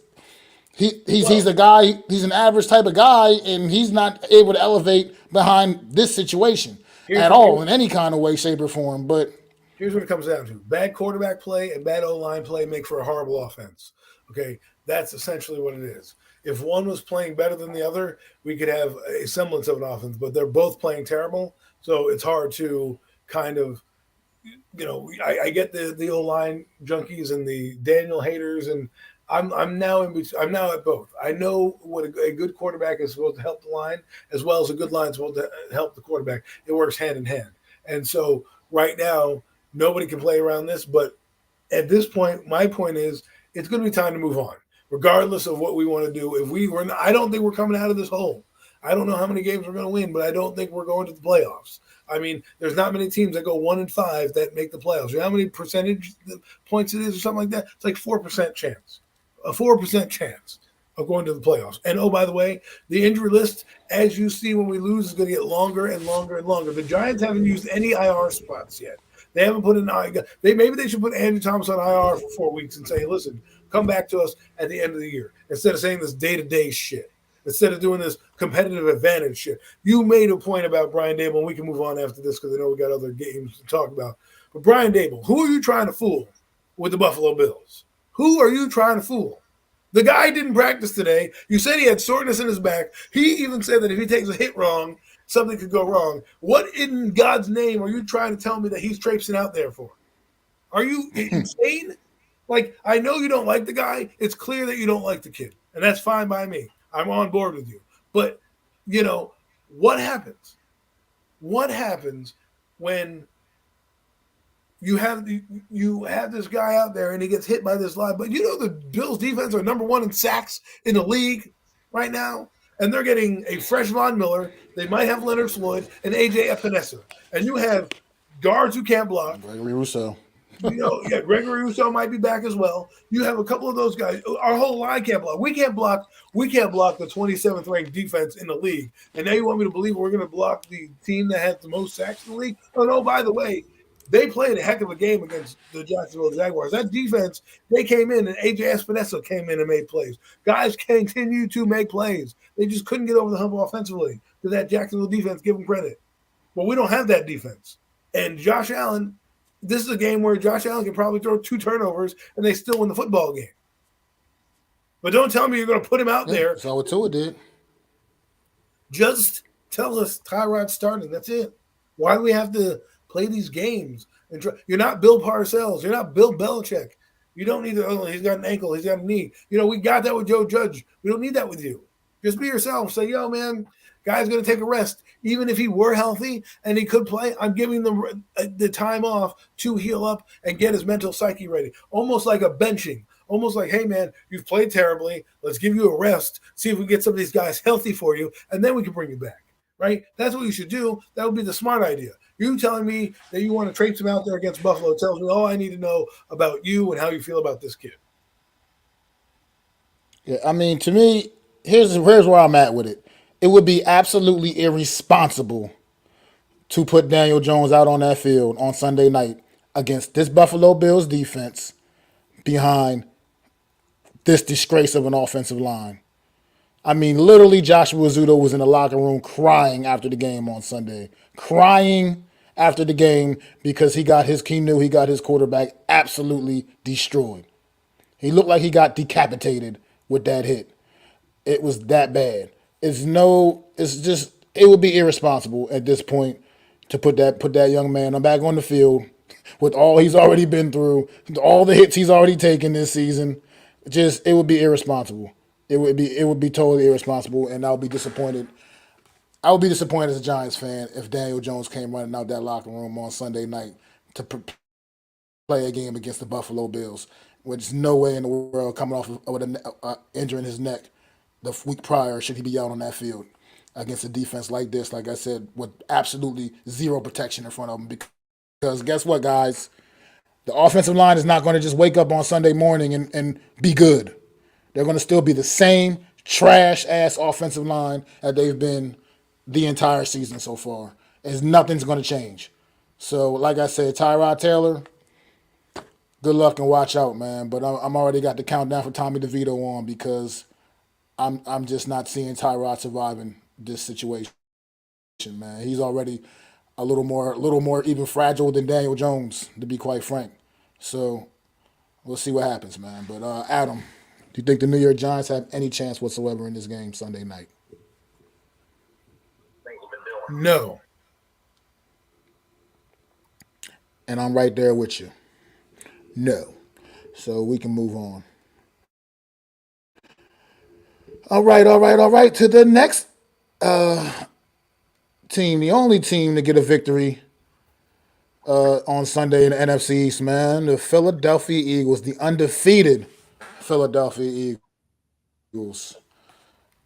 he's a guy, he's an average type of guy, and he's not able to elevate behind this situation at all in any kind of way, shape, or form. But here's what it comes down to. Bad quarterback play and bad O-line play make for a horrible offense. Okay? That's essentially what it is. If one was playing better than the other, we could have a semblance of an offense, but they're both playing terrible, so it's hard to kind of, I get the O-line junkies and the Daniel haters, and I'm now at both. I know what a good quarterback is supposed to help the line, as well as a good line is supposed to help the quarterback. It works hand in hand. And so right now, Nobody can play around this. But at this point, my point is it's going to be time to move on, regardless of what we want to do. If we were, not, I don't think we're coming out of this hole. I don't know how many games we're going to win, but I don't think we're going to the playoffs. I mean, there's not many teams that go 1-5 that make the playoffs. You know how many percentage points it is or something like that? It's like 4% chance, a 4% chance of going to the playoffs. And oh, by the way, the injury list, as you see when we lose, is going to get longer and longer and longer. The Giants haven't used any IR spots yet. They haven't put in maybe they should put Andrew Thomas on IR for 4 weeks and say, listen, come back to us at the end of the year instead of saying this day-to-day shit. Instead of doing this competitive advantage shit. You made a point about Brian Dable, and we can move on after this because I know we got other games to talk about. But Brian Dable, who are you trying to fool with the Buffalo Bills? Who are you trying to fool? The guy didn't practice today. You said he had soreness in his back. He even said that if he takes a hit wrong, something could go wrong. What in God's name are you trying to tell me that he's traipsing out there for? Are you insane? Like, I know you don't like the guy. It's clear that you don't like the kid, and that's fine by me. I'm on board with you. But, what happens? What happens when you have this guy out there and he gets hit by this line? But the Bills defense are number 1 in sacks in the league right now, and they're getting a fresh Von Miller. They might have Leonard Floyd and A.J. Epinesa. And you have guards who can't block. Gregory Rousseau. Gregory Rousseau might be back as well. You have a couple of those guys. Our whole line can't block. We can't block the 27th ranked defense in the league. And now you want me to believe we're going to block the team that has the most sacks in the league? Oh no! By the way, they played a heck of a game against the Jacksonville Jaguars. That defense, they came in and AJ Espinosa came in and made plays. Guys continue to make plays. They just couldn't get over the hump offensively to that Jacksonville defense. Give them credit. Well, we don't have that defense. And Josh Allen. This is a game where Josh Allen can probably throw 2 turnovers and they still win the football game. But don't tell me you're going to put him out there. That's what Tua did. Just tell us Tyrod's starting. That's it. Why do we have to play these games? You're not Bill Parcells. You're not Bill Belichick. You don't need he's got an ankle. He's got a knee. We got that with Joe Judge. We don't need that with you. Just be yourself. Say, yo, man, guy's going to take a rest. Even if he were healthy and he could play, I'm giving them the time off to heal up and get his mental psyche ready. Almost like a benching. Almost like, hey, man, you've played terribly. Let's give you a rest. See if we get some of these guys healthy for you, and then we can bring you back, right? That's what you should do. That would be the smart idea. You telling me that you want to traipse him out there against Buffalo tells me all I need to know about you and how you feel about this kid. Yeah, I mean, to me, here's where I'm at with it. It would be absolutely irresponsible to put Daniel Jones out on that field on Sunday night against this Buffalo Bills defense behind this disgrace of an offensive line. I mean, literally, Joshua Zudo was in the locker room crying after the game on Sunday. Crying after the game because he knew he got his quarterback absolutely destroyed. He looked like he got decapitated with that hit. It was that bad. It would be irresponsible at this point to put that young man back on the field with all he's already been through, all the hits he's already taken this season. It would be irresponsible. It would be totally irresponsible, and I would be disappointed. I would be disappointed as a Giants fan if Daniel Jones came running out that locker room on Sunday night to play a game against the Buffalo Bills. There's no way in the world coming off with an injury in his neck the week prior should he be out on that field against a defense like this, like I said, with absolutely zero protection in front of him. Because guess what, guys? The offensive line is not going to just wake up on Sunday morning and be good. They're going to still be the same trash-ass offensive line that they've been the entire season so far. Nothing's going to change. So, like I said, Tyrod Taylor, good luck and watch out, man. But I'm already got the countdown for Tommy DeVito on because I'm just not seeing Tyrod surviving this situation, man. He's already a little more even fragile than Daniel Jones, to be quite frank. So we'll see what happens, man. But Adam, do you think the New York Giants have any chance whatsoever in this game Sunday night? No. And I'm right there with you. No. So we can move on. All right. To the next team, the only team to get a victory on Sunday in the NFC East, man. The Philadelphia Eagles, the undefeated Philadelphia Eagles,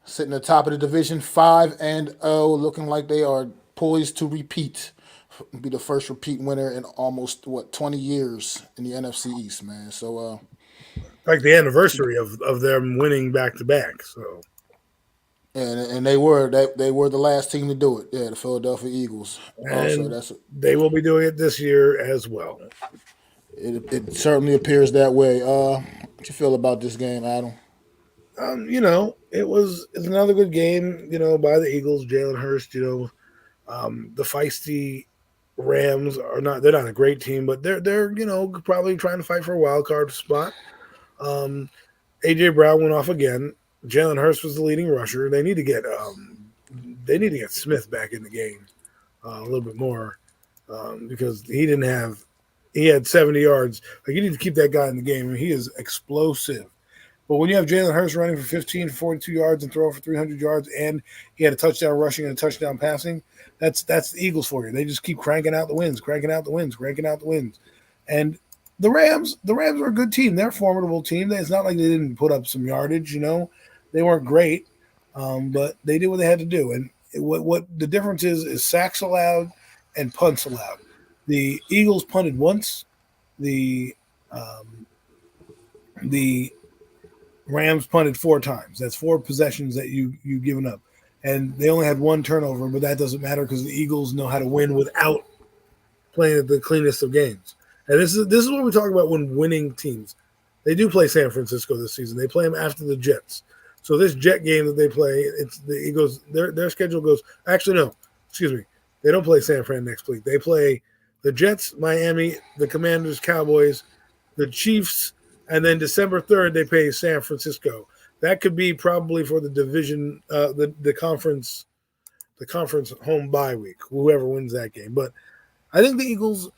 sitting at the top of the division, 5-0, looking like they are poised to repeat, be the first repeat winner in almost 20 years in the NFC East, man. So, Like the anniversary of them winning back to back. So and they were the last team to do it. Yeah, the Philadelphia Eagles. Also, and that's they will be doing it this year as well. it. Certainly appears that way. What you feel about this game, Adam? It's another good game, by the Eagles, Jalen Hurst, the feisty Rams they're not a great team, but they're probably trying to fight for a wild card spot. AJ Brown went off again. Jalen Hurst was the leading rusher. They need to get Smith back in the game a little bit more because he had 70 yards. Like, you need to keep that guy in the game. I mean, he is explosive. But when you have Jalen Hurts running for 15, 42 yards and throwing for 300 yards, and he had a touchdown rushing and a touchdown passing, that's the Eagles for you. They just keep cranking out the wins. And the Rams are a good team. They're a formidable team. It's not like they didn't put up some yardage. They weren't great, but they did what they had to do. And what the difference is sacks allowed and punts allowed. The Eagles punted once. The Rams punted 4 times. That's 4 possessions that you've given up. And they only had 1 turnover, but that doesn't matter because the Eagles know how to win without playing at the cleanest of games. And this is what we talk about when winning teams. They do play San Francisco this season. They play them after the Jets. So this Jet game that they play, it's the Eagles. Their schedule goes. Actually, no. Excuse me. They don't play San Fran next week. They play the Jets, Miami, the Commanders, Cowboys, the Chiefs, and then December 3rd they play San Francisco. That could be probably for the division, the conference home bye week. Whoever wins that game, but I think the Eagles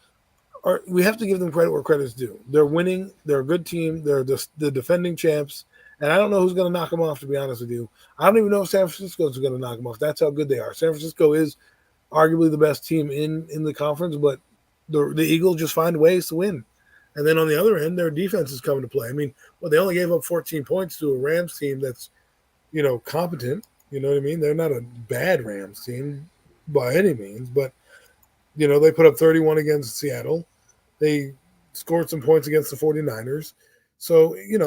we have to give them credit where credit's due. They're winning. They're a good team. They're the defending champs. And I don't know who's going to knock them off, to be honest with you. I don't even know if San Francisco is going to knock them off. That's how good they are. San Francisco is arguably the best team in the conference, but the Eagles just find ways to win. And then on the other end, their defense is coming to play. I mean, they only gave up 14 points to a Rams team that's, competent. You know what I mean? They're not a bad Rams team by any means, but, they put up 31 against Seattle. They scored some points against the 49ers. So, you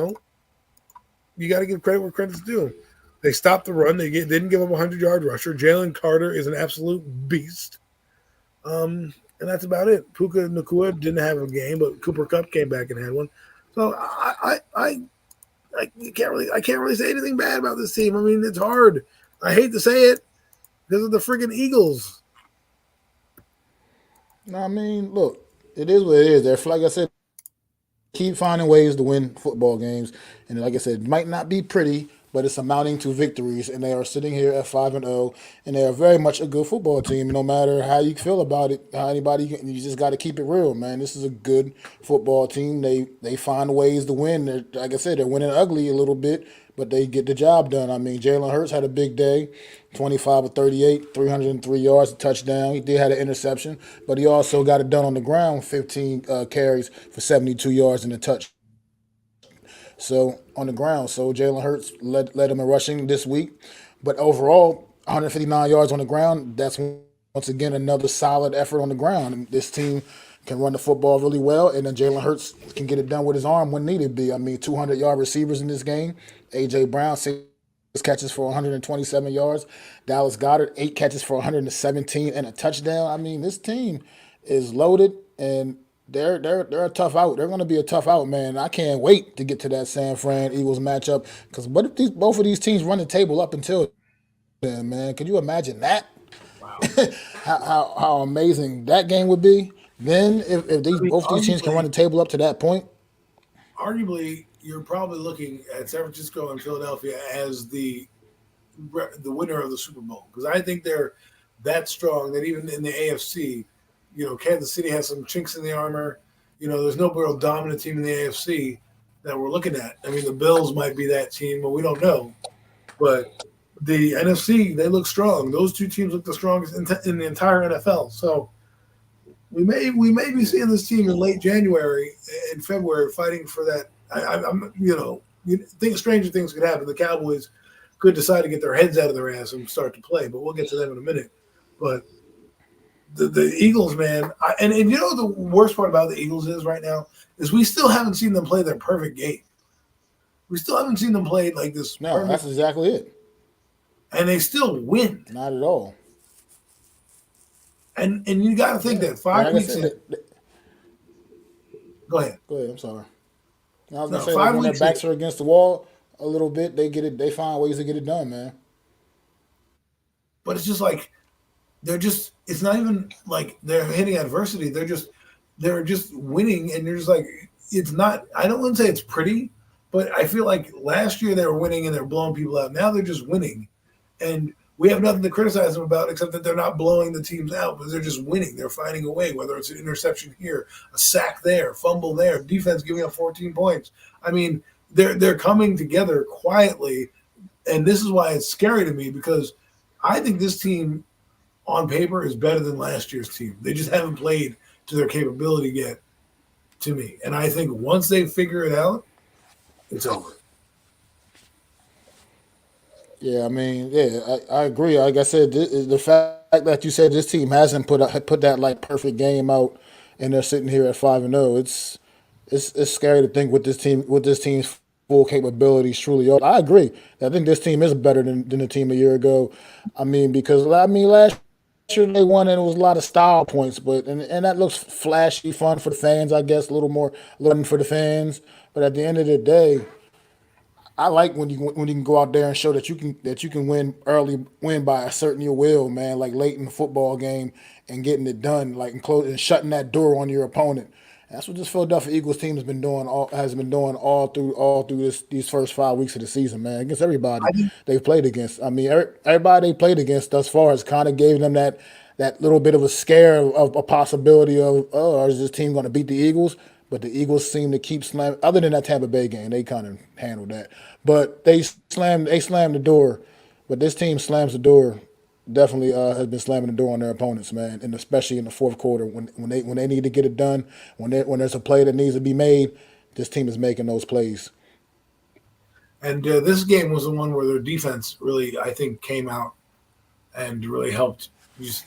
got to give credit where credit's due. They stopped the run. They didn't give up a 100-yard rusher. Jalen Carter is an absolute beast. And that's about it. Puka Nacua didn't have a game, but Cooper Kupp came back and had one. So I can't really say anything bad about this team. I mean, it's hard. I hate to say it because of the freaking Eagles. No, I mean, look, it is what it is. They're, like I said, keep finding ways to win football games, and like I said, it might not be pretty, but it's amounting to victories. And they are sitting here at 5-0, and they are very much a good football team. No matter how you feel about it, you just got to keep it real, man. This is a good football team. They find ways to win. Like I said, they're winning ugly a little bit, but they get the job done. I mean, Jalen Hurts had a big day, 25 of 38, 303 yards, a touchdown. He did have an interception, but he also got it done on the ground, 15 carries for 72 yards and a touch. So on the ground, so Jalen Hurts led him in rushing this week, but overall, 159 yards on the ground. That's once again another solid effort on the ground. And this team can run the football really well, and then Jalen Hurts can get it done with his arm when needed be. I mean, 200-yard receivers in this game. AJ Brown, 6 catches for 127 yards. Dallas Goedert, 8 catches for 117 and a touchdown. I mean, this team is loaded, and they're a tough out. They're going to be a tough out, man. I can't wait to get to that San Fran Eagles matchup, because what if both of these teams run the table up until then, man? Could you imagine that? Wow. how amazing that game would be? Then if I mean, both these teams can run the table up to that point. arguably, you're probably looking at San Francisco and Philadelphia as the winner of the Super Bowl, because I think they're that strong that even in the AFC, Kansas City has some chinks in the armor. There's no real dominant team in the AFC that we're looking at. I mean, the Bills might be that team, but we don't know. But the NFC, they look strong. Those two teams look the strongest in the entire NFL. So we may be seeing this team in late January and February fighting for that. I'm think stranger things could happen. The Cowboys could decide to get their heads out of their ass and start to play, but we'll get to them in a minute. But the Eagles, man, and you know the worst part about the Eagles is right now is we still haven't seen them play their perfect game. We still haven't seen them play like this No, that's perfect, exactly it. and they still win. Not at all. And you got to think Yeah, that but 5 weeks in. Go ahead. go ahead. I'm sorry. I was gonna No, say like five when their weeks in. backs are against the wall a little bit, they get it. They find ways to get it done, man. But it's just like they're just. It's not even like they're hitting adversity. They're just winning, and you're just like it's not. I don't want to say it's pretty, but I feel like last year they were winning and they're blowing people out. Now they're just winning, and we have nothing to criticize them about except that they're not blowing the teams out, but they're just winning. They're finding a way, whether it's an interception here, a sack there, fumble there, defense giving up 14 points. I mean, they're coming together quietly, and this is why it's scary to me because I think this team on paper is better than last year's team. They just haven't played to their capability yet, to me. And I think once they figure it out, it's over. Yeah, I mean, yeah, I agree. Like I said, the fact that you said this team hasn't put that like perfect game out, and they're sitting here at 5-0. It's scary to think with this team's full capabilities truly are. I agree. I think this team is better than the team a year ago. I mean, because I mean last year they won and it was a lot of style points, but and that looks flashy, fun for the fans. I guess a little more fun for the fans. But at the end of the day, I like when you can go out there and show that you can win early, win by a certain your will, man. Like late in the football game and getting it done, like and shutting that door on your opponent. That's what this Philadelphia Eagles team has been doing all through these first 5 weeks of the season, man. Against everybody I think they've played against. I mean, everybody they played against thus far has kind of gave them that little bit of a scare of a possibility of, oh, is this team going to beat the Eagles? But the Eagles seem to keep slamming. Other than that Tampa Bay game, they kind of handled that. But they slammed the door. But this team slams the door. Definitely has been slamming the door on their opponents, man, and especially in the fourth quarter when they need to get it done, when there's a play that needs to be made, this team is making those plays. and this game was the one where their defense really, I think, came out and really helped.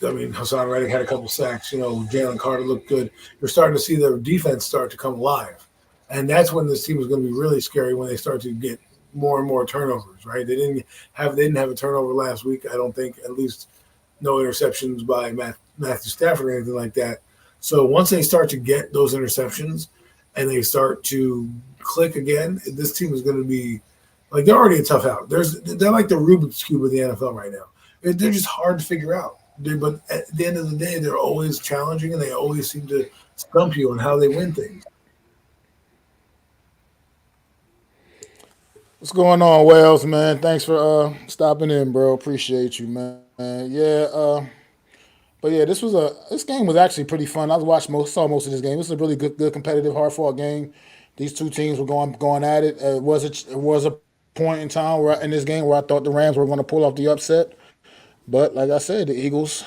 I mean, Hassan Reddick had a couple sacks. Jalen Carter looked good. You're starting to see their defense start to come alive, and that's when this team is going to be really scary when they start to get more and more turnovers. Right? They didn't have a turnover last week. I don't think, at least no interceptions by Matthew Stafford or anything like that. So once they start to get those interceptions and they start to click again, this team is going to be like they're already a tough out. They're like the Rubik's cube of the NFL right now. They're just hard to figure out. But at the end of the day, they're always challenging and they always seem to stump you on how they win things. What's going on, Wells, man? Thanks for stopping in, bro. Appreciate you, man. Yeah, but yeah, this game was actually pretty fun. Saw most of this game. This was a really good competitive, hard fought game. These two teams were going at it. It was a point in time in this game where I thought the Rams were going to pull off the upset, but like I said, the Eagles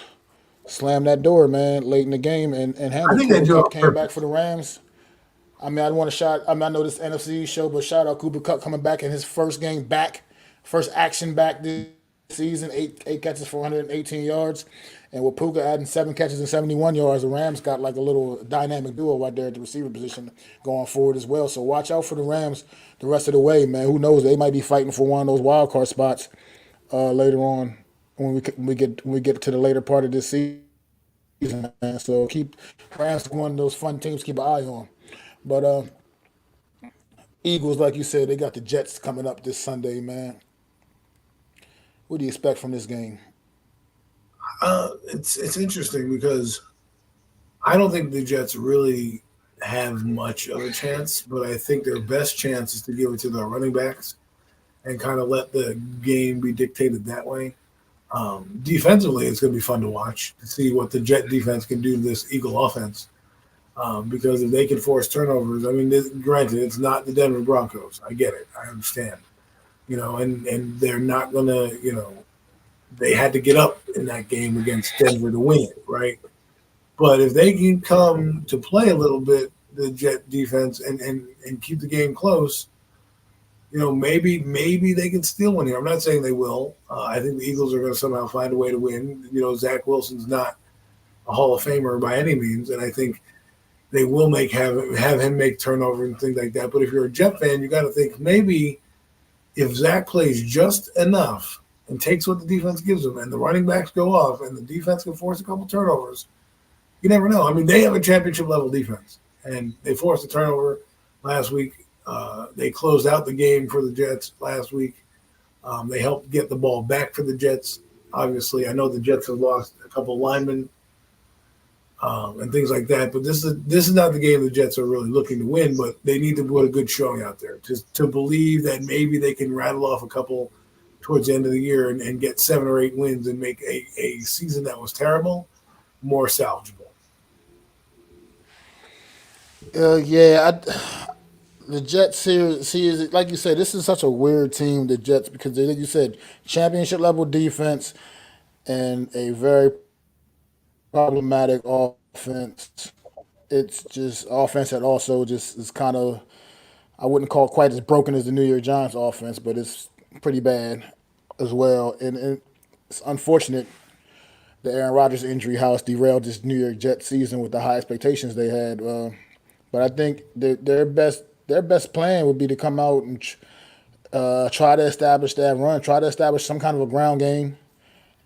slammed that door, man, late in the game and I handled. think they Cooper do it Cup on came back purpose. for the Rams. I mean, I want to shout. I mean, I know this NFC show, but shout out Cooper Cup coming back in his first game back, first action back this season. Eight catches for 118 yards, and with Puka adding 7 catches and 71 yards, the Rams got like a little dynamic duo right there at the receiver position going forward as well. So watch out for the Rams the rest of the way, man. Who knows? They might be fighting for one of those wild card spots later on when we get to the later part of this season, man. So keep Rams one of those fun teams. Keep an eye on. But Eagles, like you said, they got the Jets coming up this Sunday, man. What do you expect from this game? It's interesting because I don't think the Jets really have much of a chance, but I think their best chance is to give it to their running backs and kind of let the game be dictated that way. Defensively, it's going to be fun to watch to see what the Jet defense can do to this Eagle offense. Because if they can force turnovers, I mean, granted, it's not the Denver Broncos. I get it. I understand. And they're not going to, they had to get up in that game against Denver to win it, right? But if they can come to play a little bit, the Jet defense, and keep the game close, maybe they can steal one here. I'm not saying they will. I think the Eagles are going to somehow find a way to win. Zach Wilson's not a Hall of Famer by any means, and I think they will have him make turnovers and things like that. But if you're a Jet fan, you got to think maybe if Zach plays just enough and takes what the defense gives him, and the running backs go off, and the defense can force a couple turnovers, you never know. I mean, they have a championship level defense, and they forced a turnover last week. They closed out the game for the Jets last week. They helped get the ball back for the Jets. Obviously, I know the Jets have lost a couple linemen and things like that, but this is not the game the Jets are really looking to win. But they need to put a good showing out there to believe that maybe they can rattle off a couple towards the end of the year and get 7 or 8 wins and make a season that was terrible more salvageable. The Jets series, like you said, this is such a weird team, the Jets, because like you said, championship level defense and a very problematic offense. It's just offense that also just is kind of, I wouldn't call it quite as broken as the New York Giants offense, but it's pretty bad as well. And it's unfortunate the Aaron Rodgers injury, how it's derailed this New York Jets season with the high expectations they had. But I think their best plan would be to come out and try to establish that run, try to establish some kind of a ground game,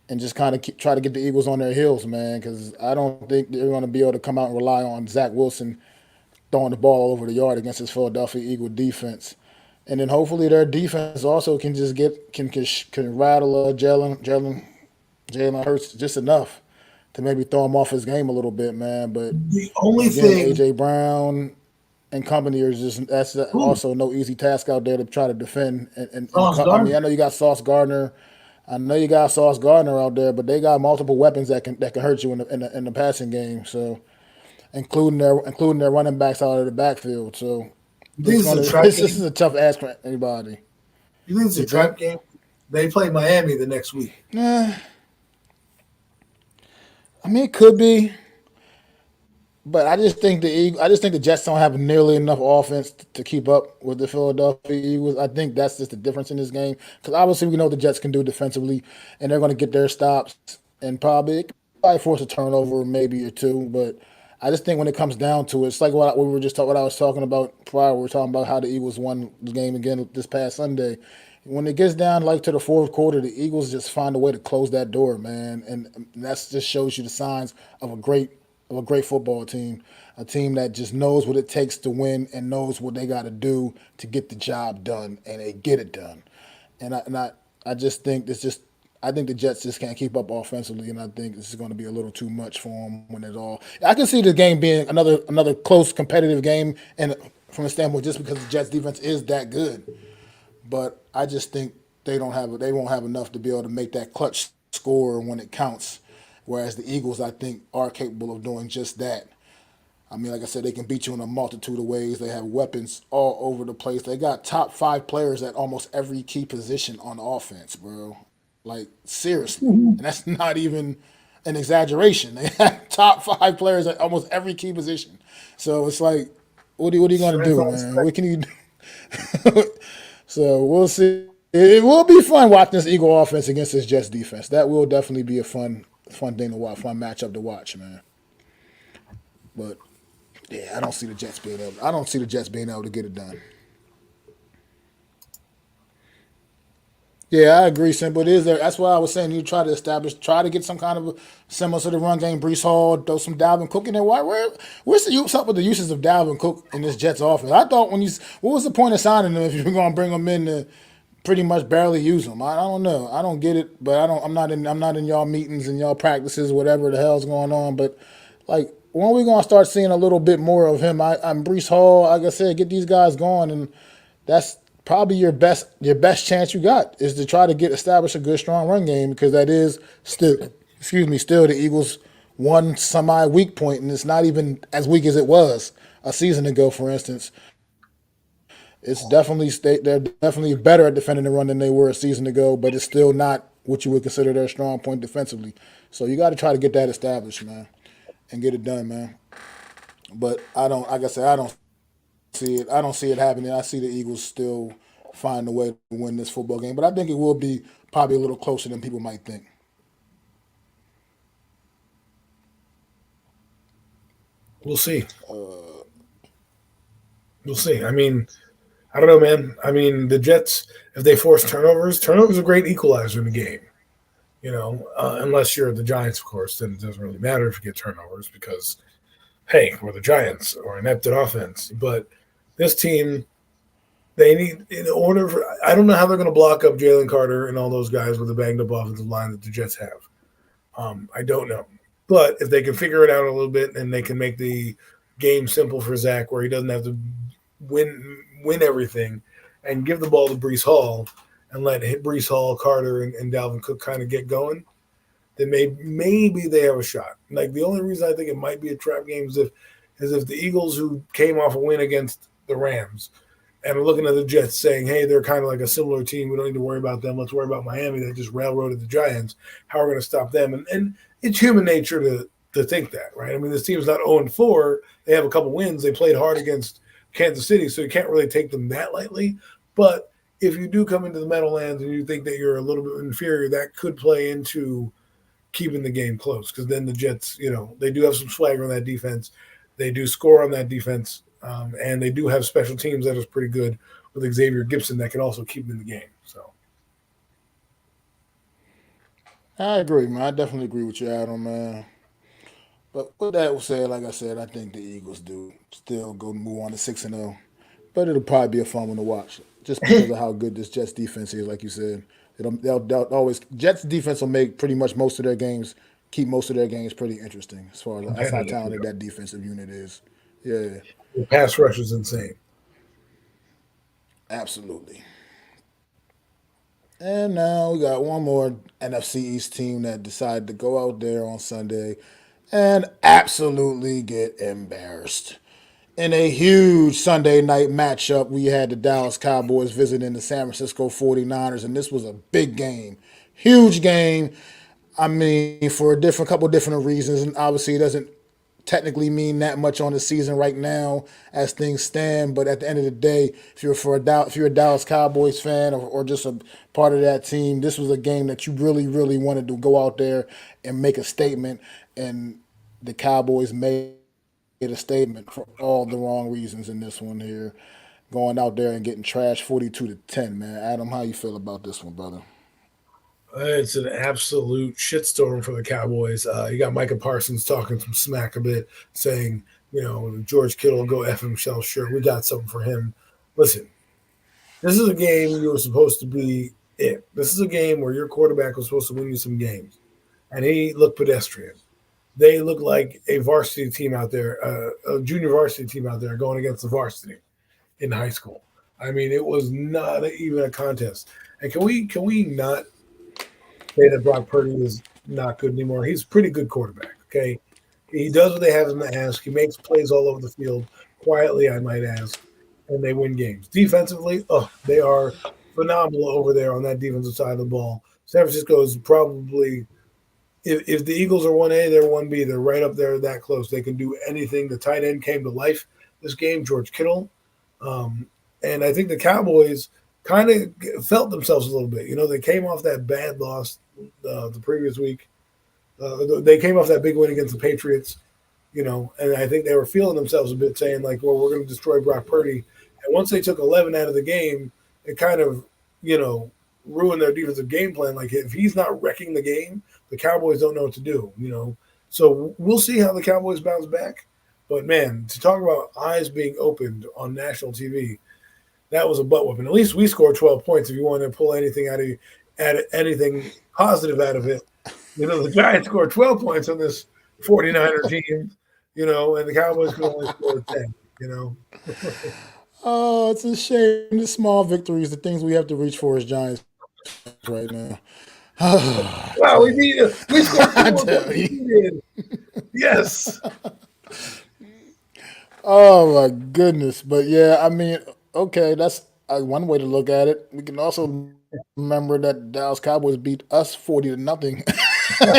and just kind of try to get the Eagles on their heels, man. Because I don't think they're going to be able to come out and rely on Zach Wilson throwing the ball all over the yard against this Philadelphia Eagle defense. And then hopefully their defense also can just can rattle Jalen Hurts just enough to maybe throw him off his game a little bit, man. But The only again, thing, AJ Brown and company are just that's ooh, also no easy task out there to try to defend. Sauce I mean, I Gardner. know you got Sauce Gardner. I know you got Sauce Gardner out there, but they got multiple weapons that can hurt you in the passing game. So including their running backs out of the backfield. So You think it's it's a gonna trap this is game? a tough ask for anybody. You think it's a You think? trap game? They play Miami the next week. Nah, I mean it could be. But I just think the Jets don't have nearly enough offense to keep up with the Philadelphia Eagles. I think that's just the difference in this game. Because obviously we know the Jets can do defensively, and they're going to get their stops and probably force a turnover maybe or two. But I just think when it comes down to it, it's like what I was talking about prior. We were talking about how the Eagles won the game again this past Sunday. When it gets down like to the fourth quarter, the Eagles just find a way to close that door, man, and that just shows you the signs of a great football team, a team that just knows what it takes to win and knows what they got to do to get the job done, and they get it done. And I just think I think the Jets just can't keep up offensively, and I think this is going to be a little too much for them when it's all. I can see the game being another close competitive game, and from a standpoint just because the Jets defense is that good. But I just think they won't have enough to be able to make that clutch score when it counts. Whereas the Eagles, I think, are capable of doing just that. I mean, like I said, they can beat you in a multitude of ways. They have weapons all over the place. They got top 5 players at almost every key position on offense, bro. Like seriously, and that's not even an exaggeration. They have top 5 players at almost every key position. So it's like, what are you gonna Strength do, on man? What strength. can you do? So we'll see. It will be fun watching this Eagle offense against this Jets defense. That will definitely be a fun thing to watch, fun matchup to watch, man. But yeah, I don't see the Jets being able to get it done. Yeah, I agree, Simple. It is there. That's why I was saying you try to get some kind of a similar to the run game. Brees Hall, throw some Dalvin Cook in there. Where's the use up with the uses of Dalvin Cook in this Jets offense? I thought what was the point of signing him if you're going to bring him in to pretty much barely use him? I don't know. I don't get it, but I'm not in y'all meetings and y'all practices, whatever the hell's going on. But like, when are we going to start seeing a little bit more of him? I'm Brees Hall. Like I said, get these guys going, and that's probably your best chance you got is to try to establish a good strong run game because that is still the Eagles' one semi weak point, and it's not even as weak as it was a season ago. For instance, they're definitely better at defending the run than they were a season ago, but it's still not what you would consider their strong point defensively. So you got to try to get that established, man. and get it done, man. But I don't, like I said, I don't see it. I don't see it happening. I see the Eagles still find a way to win this football game. But I think it will be probably a little closer than people might think. We'll see. We'll see. I mean, I don't know, man. I mean, the Jets, if they force turnovers are a great equalizer in the game. Unless you're the Giants, of course, then it doesn't really matter if you get turnovers because, hey, we're the Giants or inept at offense. But this team, they need, in order for, I don't know how they're going to block up Jalen Carter and all those guys with the banged up offensive line that the Jets have. I don't know. But if they can figure it out a little bit and they can make the game simple for Zach where he doesn't have to win everything and give the ball to Brees Hall and let Brees Hall, Carter, and Dalvin Cook kind of get going, then maybe they have a shot. Like the only reason I think it might be a trap game is if the Eagles, who came off a win against the Rams, and are looking at the Jets saying, hey, they're kind of like a similar team. We don't need to worry about them. Let's worry about Miami that just railroaded the Giants. How are we going to stop them? And it's human nature to think that, right? I mean, this team's not 0-4. They have a couple wins. They played hard against Kansas City, so you can't really take them that lightly. But if you do come into the Meadowlands and you think that you're a little bit inferior, that could play into keeping the game close because then the Jets, they do have some swagger on that defense. They do score on that defense, and they do have special teams that is pretty good with Xavier Gibson that can also keep them in the game. So I agree, man. I definitely agree with you, Adam, man. But with that said, like I said, I think the Eagles do still go move on to 6-0. But it'll probably be a fun one to watch just because of how good this Jets defense is. Like you said, they'll always Jets defense will make pretty much most of their games keep most of their games pretty interesting as far as that's how competitive, talented that defensive unit is. Yeah, the pass rush is insane. absolutely. And now we got one more NFC East team that decided to go out there on Sunday and absolutely get embarrassed. In a huge Sunday night matchup, we had the Dallas Cowboys visiting the San Francisco 49ers, and this was a big game. Huge game. I mean, for a couple different reasons, and obviously it doesn't technically mean that much on the season right now as things stand. But at the end of the day, if you're a Dallas Cowboys fan or just a part of that team, this was a game that you really really wanted to go out there and make a statement. And the Cowboys made a statement for all the wrong reasons in this one here, going out there and getting trashed 42-10. Man, Adam, how you feel about this one, brother? It's an absolute shitstorm for the Cowboys. You got Micah Parsons talking some smack a bit, saying, George Kittle go F himself. Sure, we got something for him. Listen, this is a game you were supposed to be in. This is a game where your quarterback was supposed to win you some games, and he looked pedestrian. They look like a varsity team out there, a junior varsity team out there going against the varsity in high school. I mean, it was not even a contest. And can we not say that Brock Purdy is not good anymore? He's a pretty good quarterback. Okay, he does what they have him to ask. He makes plays all over the field quietly, I might ask, and they win games. Defensively, they are phenomenal over there on that defensive side of the ball. San Francisco is probably, if the Eagles are 1A, they're 1B. They're right up there that close. They can do anything. The tight end came to life this game, George Kittle. And I think the Cowboys kind of felt themselves a little bit. They came off that bad loss the previous week. They came off that big win against the Patriots, and I think they were feeling themselves a bit, saying, like, well, we're going to destroy Brock Purdy. And once they took 11 out of the game, it kind of, ruined their defensive game plan. Like, if he's not wrecking the game, the Cowboys don't know what to do. So we'll see how the Cowboys bounce back. But, man, to talk about eyes being opened on national TV, that was a butt whooping. At least we scored 12 points if you want to pull anything anything positive out of it. The Giants scored 12 points on this 49er team, and the Cowboys could only score 10. Oh, it's a shame. The small victories, the things we have to reach for as Giants fans right now. Wow, Dang. we scored I two more tell points than you. you did. Yes. Oh my goodness. But yeah, I mean, okay, that's one way to look at it. We can also remember that Dallas Cowboys beat us 40-0.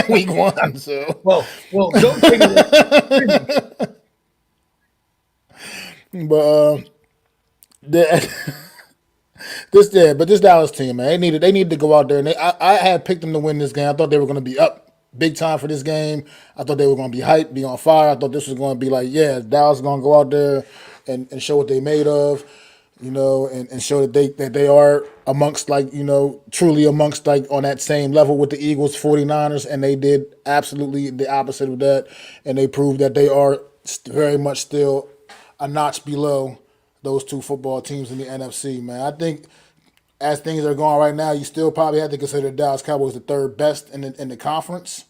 week one. So, Well, don't take it away from me. but the, this Dallas team, man, they needed to go out there and I had picked them to win this game. I thought they were going to be up big time for this game. I thought they were going to be hyped, be on fire. I thought this was going to be like, yeah, Dallas is going to go out there and show what they made of, and show that they are amongst like, truly amongst like on that same level with the Eagles, 49ers, and they did absolutely the opposite of that, and they proved that they are very much still a notch below those two football teams in the NFC, man. I think as things are going right now, you still probably have to consider the Dallas Cowboys the third best in the conference.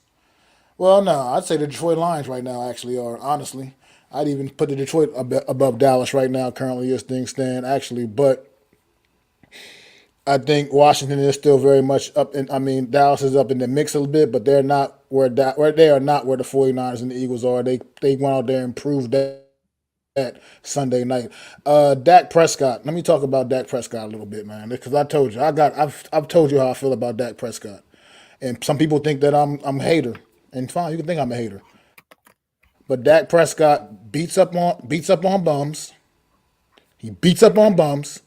Well, no, I'd say the Detroit Lions right now actually are, honestly. I'd even put the Detroit above Dallas right now, currently as things stand, actually. But I think Washington is still very much up in. I mean, Dallas is up in the mix a little bit, but they're not where they are not where the 49ers and the Eagles are. They went out there and proved that Sunday night. Dak Prescott. Let me talk about Dak Prescott a little bit, man, because I told you I've told you how I feel about Dak Prescott, and some people think that I'm a hater, and fine, you can think I'm a hater, but Dak Prescott beats up on bums. He beats up on bums.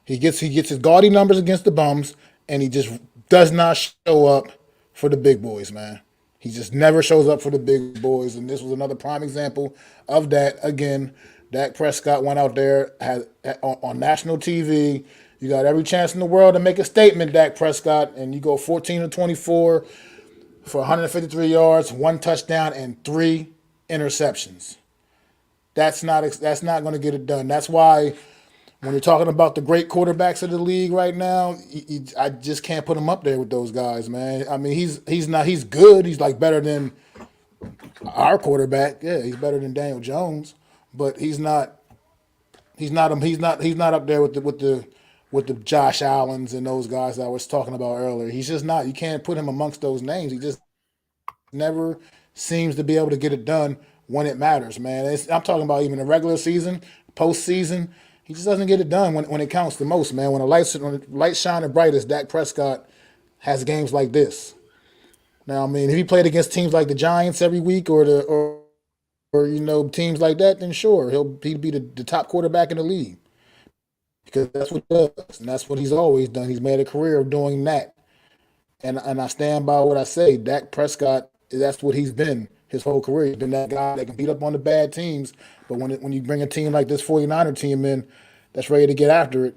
He gets his gaudy numbers against the bums, and he just does not show up for the big boys, man. He just never shows up for the big boys, and this was another prime example of that. Again, Dak Prescott went out there on national TV. You got every chance in the world to make a statement, Dak Prescott, and you go 14 to 24 for 153 yards, one touchdown, and three interceptions. That's not going to get it done. That's why when you're talking about the great quarterbacks of the league right now, I just can't put him up there with those guys, man. I mean, he's good. He's like better than our quarterback. Yeah, he's better than Daniel Jones, but he's not up there with the Josh Allens and those guys that I was talking about earlier. He's just not. You can't put him amongst those names. He just never seems to be able to get it done when it matters, man. I'm talking about even the regular season, postseason. He just doesn't get it done when it counts the most, man. When the lights shine the brightest, Dak Prescott has games like this. Now, I mean, if he played against teams like the Giants every week or teams like that, then sure, he'd be the top quarterback in the league because that's what he does, and that's what he's always done. He's made a career of doing that, and I stand by what I say. Dak Prescott, that's what he's been his whole career. He's been that guy that can beat up on the bad teams, but when you bring a team like this 49er team in that's ready to get after it,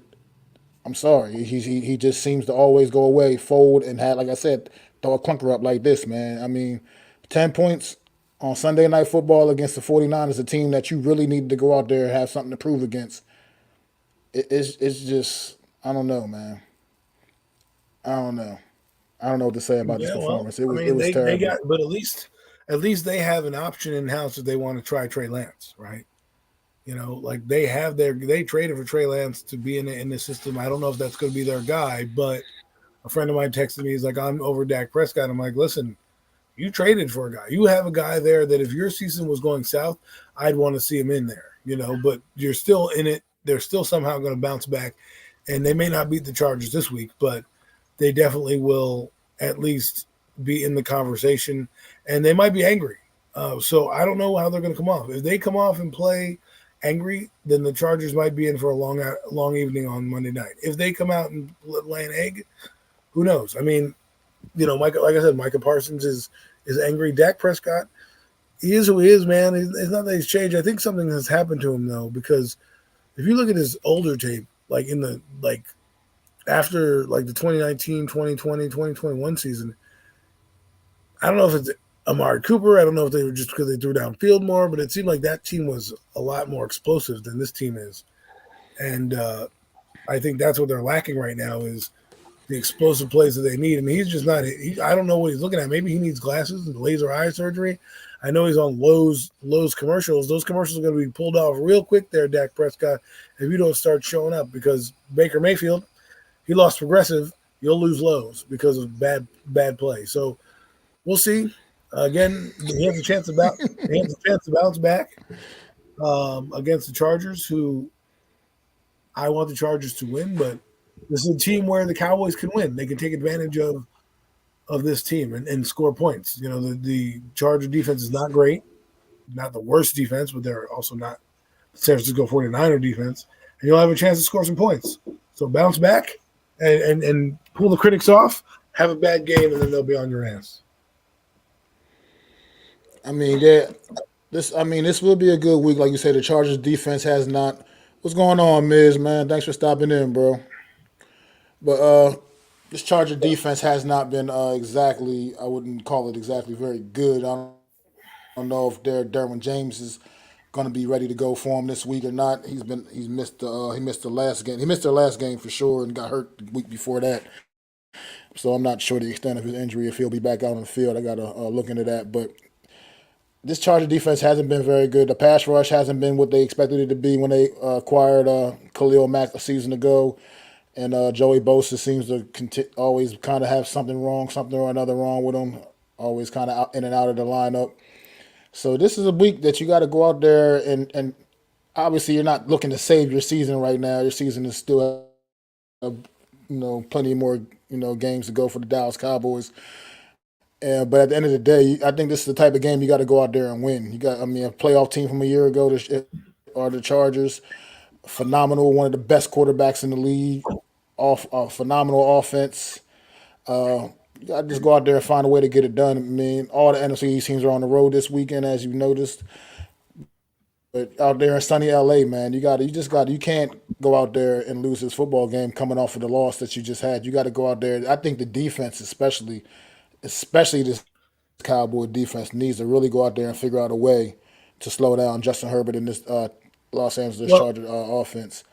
I'm sorry. He just seems to always go away, fold, and like I said, throw a clunker up like this, man. I mean, 10 points on Sunday Night Football against the 49ers, a team that you really need to go out there and have something to prove against. It's just, I don't know, man. I don't know. I don't know what to say about this Yeah, well, performance. It I was mean, they terrible. got, but at least they have an option in house if they want to try Trey Lance, right? Like they traded for Trey Lance to be in the system. I don't know if that's going to be their guy, but a friend of mine texted me. He's like, I'm over Dak Prescott. I'm like, listen, you traded for a guy. You have a guy there that if your season was going south, I'd want to see him in there, but you're still in it. They're still somehow going to bounce back, and they may not beat the Chargers this week, but they definitely will at least be in the conversation, and they might be angry. So I don't know how they're going to come off. If they come off and play angry, then the Chargers might be in for a long evening on Monday night. If they come out and lay an egg, who knows? I mean, Micah, like I said, Micah Parsons is angry. Dak Prescott, he is who he is, man. It's not that he's changed. I think something has happened to him though, because if you look at his older tape, like after like the 2019, 2020, 2021 season, I don't know if it's Amari Cooper. I don't know if they were just because they threw downfield more, but it seemed like that team was a lot more explosive than this team is. And I think that's what they're lacking right now is the explosive plays that they need. And he's just not – I don't know what he's looking at. Maybe he needs glasses and laser eye surgery. I know he's on Lowe's commercials. Those commercials are going to be pulled off real quick there, Dak Prescott, if you don't start showing up because Baker Mayfield, he lost Progressive. You'll lose Lowe's because of bad play. So we'll see. Again, he has a chance to bounce back against the Chargers, who I want the Chargers to win, but this is a team where the Cowboys can win. They can take advantage of of this team and score points. The Charger defense is not great, not the worst defense, but they're also not the San Francisco 49er defense. And you'll have a chance to score some points. So bounce back and pull the critics off, have a bad game, and then they'll be on your ass. I mean, this will be a good week, like you say. The Chargers defense has not. What's going on, Miz? Man, thanks for stopping in, bro. But this Charger defense has not been exactly. I wouldn't call it exactly very good. I don't know if Derwin James is going to be ready to go for him this week or not. He missed the last game. He missed their last game for sure and got hurt the week before that. So I'm not sure the extent of his injury if he'll be back out on the field. I got to look into that. But this Charger defense hasn't been very good. The pass rush hasn't been what they expected it to be when they acquired Khalil Mack a season ago. And Joey Bosa seems to always kind of have something or another wrong with him. Always kind of in and out of the lineup. So this is a week that you got to go out there and obviously you're not looking to save your season right now. Your season is still, plenty more games to go for the Dallas Cowboys. But at the end of the day, I think this is the type of game you got to go out there and win. A playoff team from a year ago are the Chargers. Phenomenal, one of the best quarterbacks in the league. Phenomenal offense. You got to just go out there and find a way to get it done. I mean, all the NFC East teams are on the road this weekend, as you've noticed. But out there in sunny LA, man, you can't go out there and lose this football game coming off of the loss that you just had. You got to go out there. I think the defense, especially this Cowboy defense, needs to really go out there and figure out a way to slow down Justin Herbert and this Los Angeles Well, Chargers offense.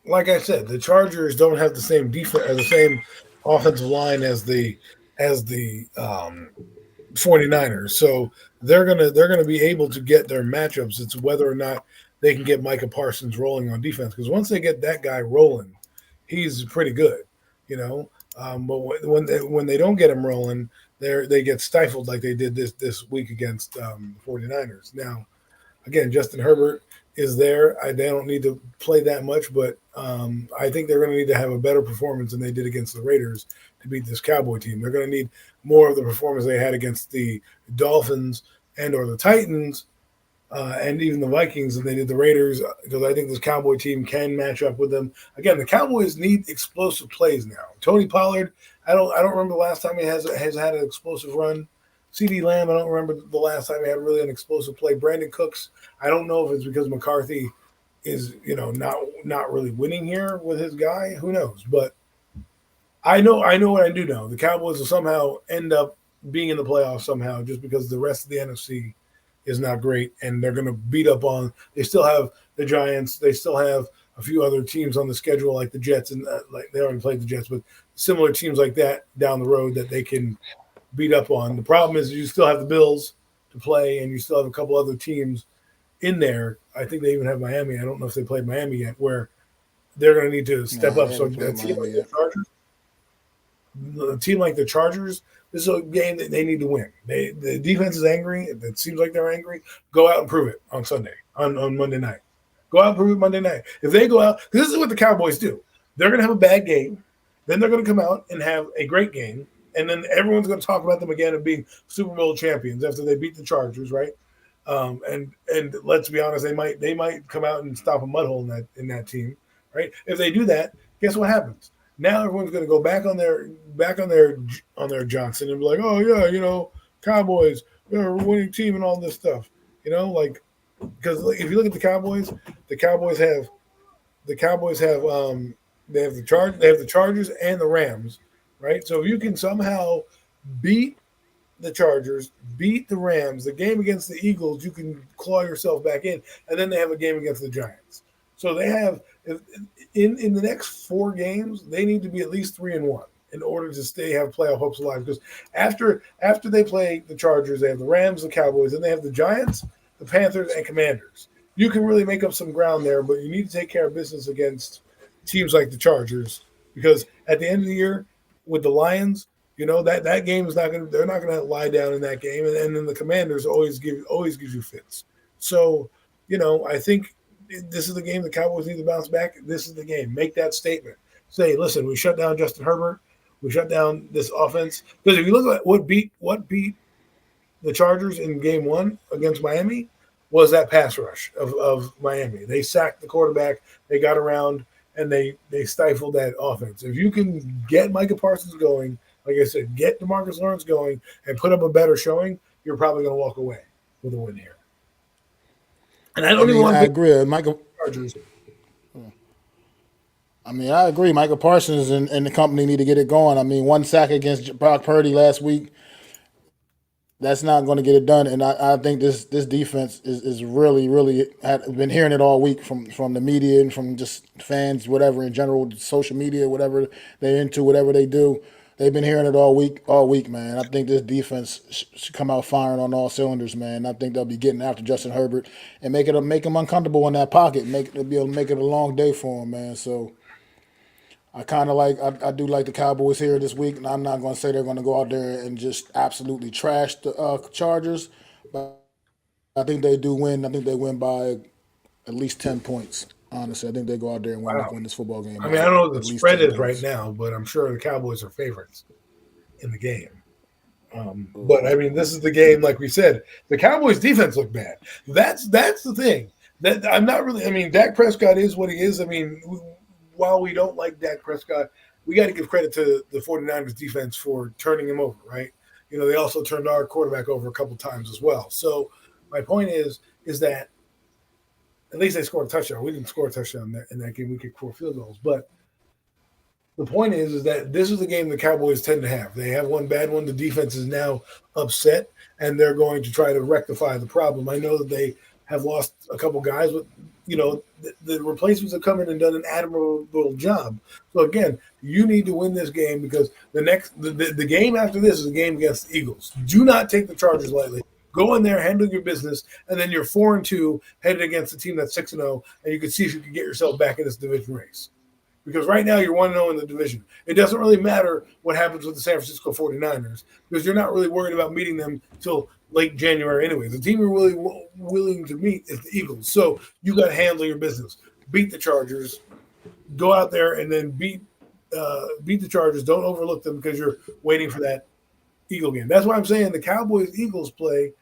like I said, the Chargers don't have the same defense or the same offensive line as the 49ers. So they're gonna be able to get their matchups. It's whether or not they can get Micah Parsons rolling on defense. Because once they get that guy rolling, he's pretty good, you know. But when they don't get him rolling, they get stifled like they did this week against the 49ers. Now, again, Justin Herbert is there. They don't need to play that much, but I think they're going to need to have a better performance than they did against the Raiders to beat this Cowboy team. They're going to need more of the performance they had against the Dolphins and or the Titans and even the Vikings than they did the Raiders, because I think this Cowboy team can match up with them. Again, the Cowboys need explosive plays now. Tony Pollard, I don't remember the last time he has had an explosive run. CD Lamb, I don't remember the last time he had really an explosive play. Brandon Cooks, I don't know if it's because McCarthy is not really winning here with his guy. Who knows? But I know what I do know. The Cowboys will somehow end up being in the playoffs somehow, just because the rest of the NFC is not great, and they're going to beat up on. They still have the Giants. They still have a few other teams on the schedule, like the Jets, and like they already played the Jets, but similar teams like that down the road that they can beat up on. The problem is you still have the Bills to play, and you still have a couple other teams in there. I think they even have Miami. I don't know if they played Miami yet, where they're going to need to step Nah, up. they So haven't played Miami yet. A team like the Chargers, this is a game that they need to win. The defense is angry. It seems like they're angry. Go out and prove it on Sunday, on Monday night. Go out and prove it Monday night. If they go out, because this is what the Cowboys do. They're going to have a bad game. Then they're going to come out and have a great game. And then everyone's going to talk about them again of being Super Bowl champions after they beat the Chargers, right? And let's be honest, they might come out and stop a mud hole in that team, right? If they do that, guess what happens? Now everyone's going to go back on their Johnson and be like, oh yeah, Cowboys, they're a winning team and all this stuff, because if you look at the Cowboys have they have the Chargers and the Rams, right? So if you can somehow beat the Chargers, beat the Rams, the game against the Eagles, you can claw yourself back in, and then they have a game against the Giants. So they have in the next 4 games, they need to be at least 3-1 in order to have playoff hopes alive. Because after they play the Chargers, they have the Rams, the Cowboys, and they have the Giants, the Panthers, and Commanders. You can really make up some ground there, but you need to take care of business against teams like the Chargers, because at the end of the year with the Lions, that game is not going to. They're not going to lie down in that game, and then the Commanders always gives you fits. So, I think this is the game the Cowboys need to bounce back. This is the game. Make that statement. Say, listen, we shut down Justin Herbert. We shut down this offense. Because if you look at what beat the Chargers in game one against Miami was that pass rush of Miami. They sacked the quarterback, they got around, and they stifled that offense. If you can get Micah Parsons going, like I said, get DeMarcus Lawrence going and put up a better showing, you're probably going to walk away with a win here. And I I don't even mean, want I to pick agree. Michael, the Chargers. I mean, I agree. Michael Parsons and the company need to get it going. I mean, one sack against Brock Purdy last week, that's not going to get it done. And I think this defense is really, really been hearing it all week from the media and from just fans, whatever in general, social media, whatever they're into, whatever they do. They've been hearing it all week, man. I think this defense should come out firing on all cylinders, man. I think they'll be getting after Justin Herbert and make him uncomfortable in that pocket. They'll be able to make it a long day for him, man. So I kind of I do like the Cowboys here this week, and I'm not going to say they're going to go out there and just absolutely trash the Chargers, but I think they do win. I think they win by at least 10 points. Honestly, I think they go out there and Wow. win this football game I by mean, I don't know what at the least spread 10 is right points. now, but I'm sure the Cowboys are favorites in the game. But I mean, this is the game, like we said, the Cowboys defense looked bad. That's the thing. That I'm not really. I mean, Dak Prescott is what he is. I mean, while we don't like Dak Prescott, we got to give credit to the 49ers defense for turning him over, right? You know, they also turned our quarterback over a couple times as well. So my point is that at least they scored a touchdown. We didn't score a touchdown in that game. We kicked 4 field goals, but the point is that this is the game the Cowboys tend to have. They have one bad one. The defense is now upset, and they're going to try to rectify the problem. I know that they have lost a couple guys, but the replacements have come in and done an admirable job. So again, you need to win this game because the game after this is a game against the Eagles. Do not take the Chargers lightly. Go in there, handle your business, and then you're 4-2 headed against a team that's 6-0, and you can see if you can get yourself back in this division race. Because right now you're 1-0 in the division. It doesn't really matter what happens with the San Francisco 49ers because you're not really worried about meeting them until late January anyway. The team you're really willing to meet is the Eagles. So you got to handle your business. Beat the Chargers. Go out there and then beat the Chargers. Don't overlook them because you're waiting for that Eagle game. That's why I'm saying the Cowboys-Eagles play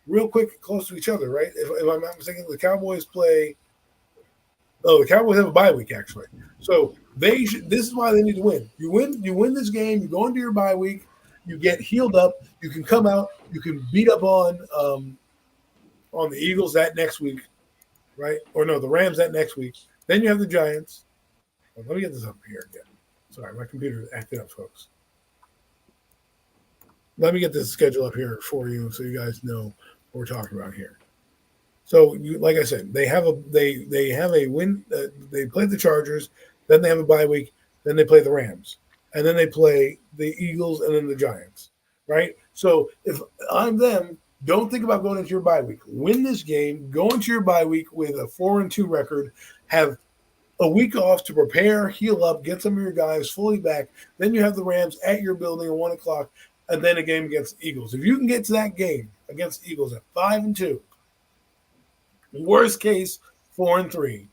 real quick close to each other, right? If I'm not mistaken, the Cowboys play – the Cowboys have a bye week actually, so this is why they need to win. You win this game. You go into your bye week. You get healed up. You can come out. You can beat up on the Eagles that next week, right? Or no, the Rams that next week. Then you have the Giants. Let me get this up here again. Sorry, my computer acted up, folks. Let me get this schedule up here for you so you guys know what we're talking about here. So, like I said, they have a win. They play the Chargers, then they have a bye week, then they play the Rams, and then they play the Eagles and then the Giants, right? So, if I'm them, don't think about going into your bye week. Win this game, go into your bye week with a 4-2 record, have a week off to prepare, heal up, get some of your guys fully back. Then you have the Rams at your building at 1:00, and then a game against the Eagles. If you can get to that game against the Eagles at 5-2. Worst case, 4-3.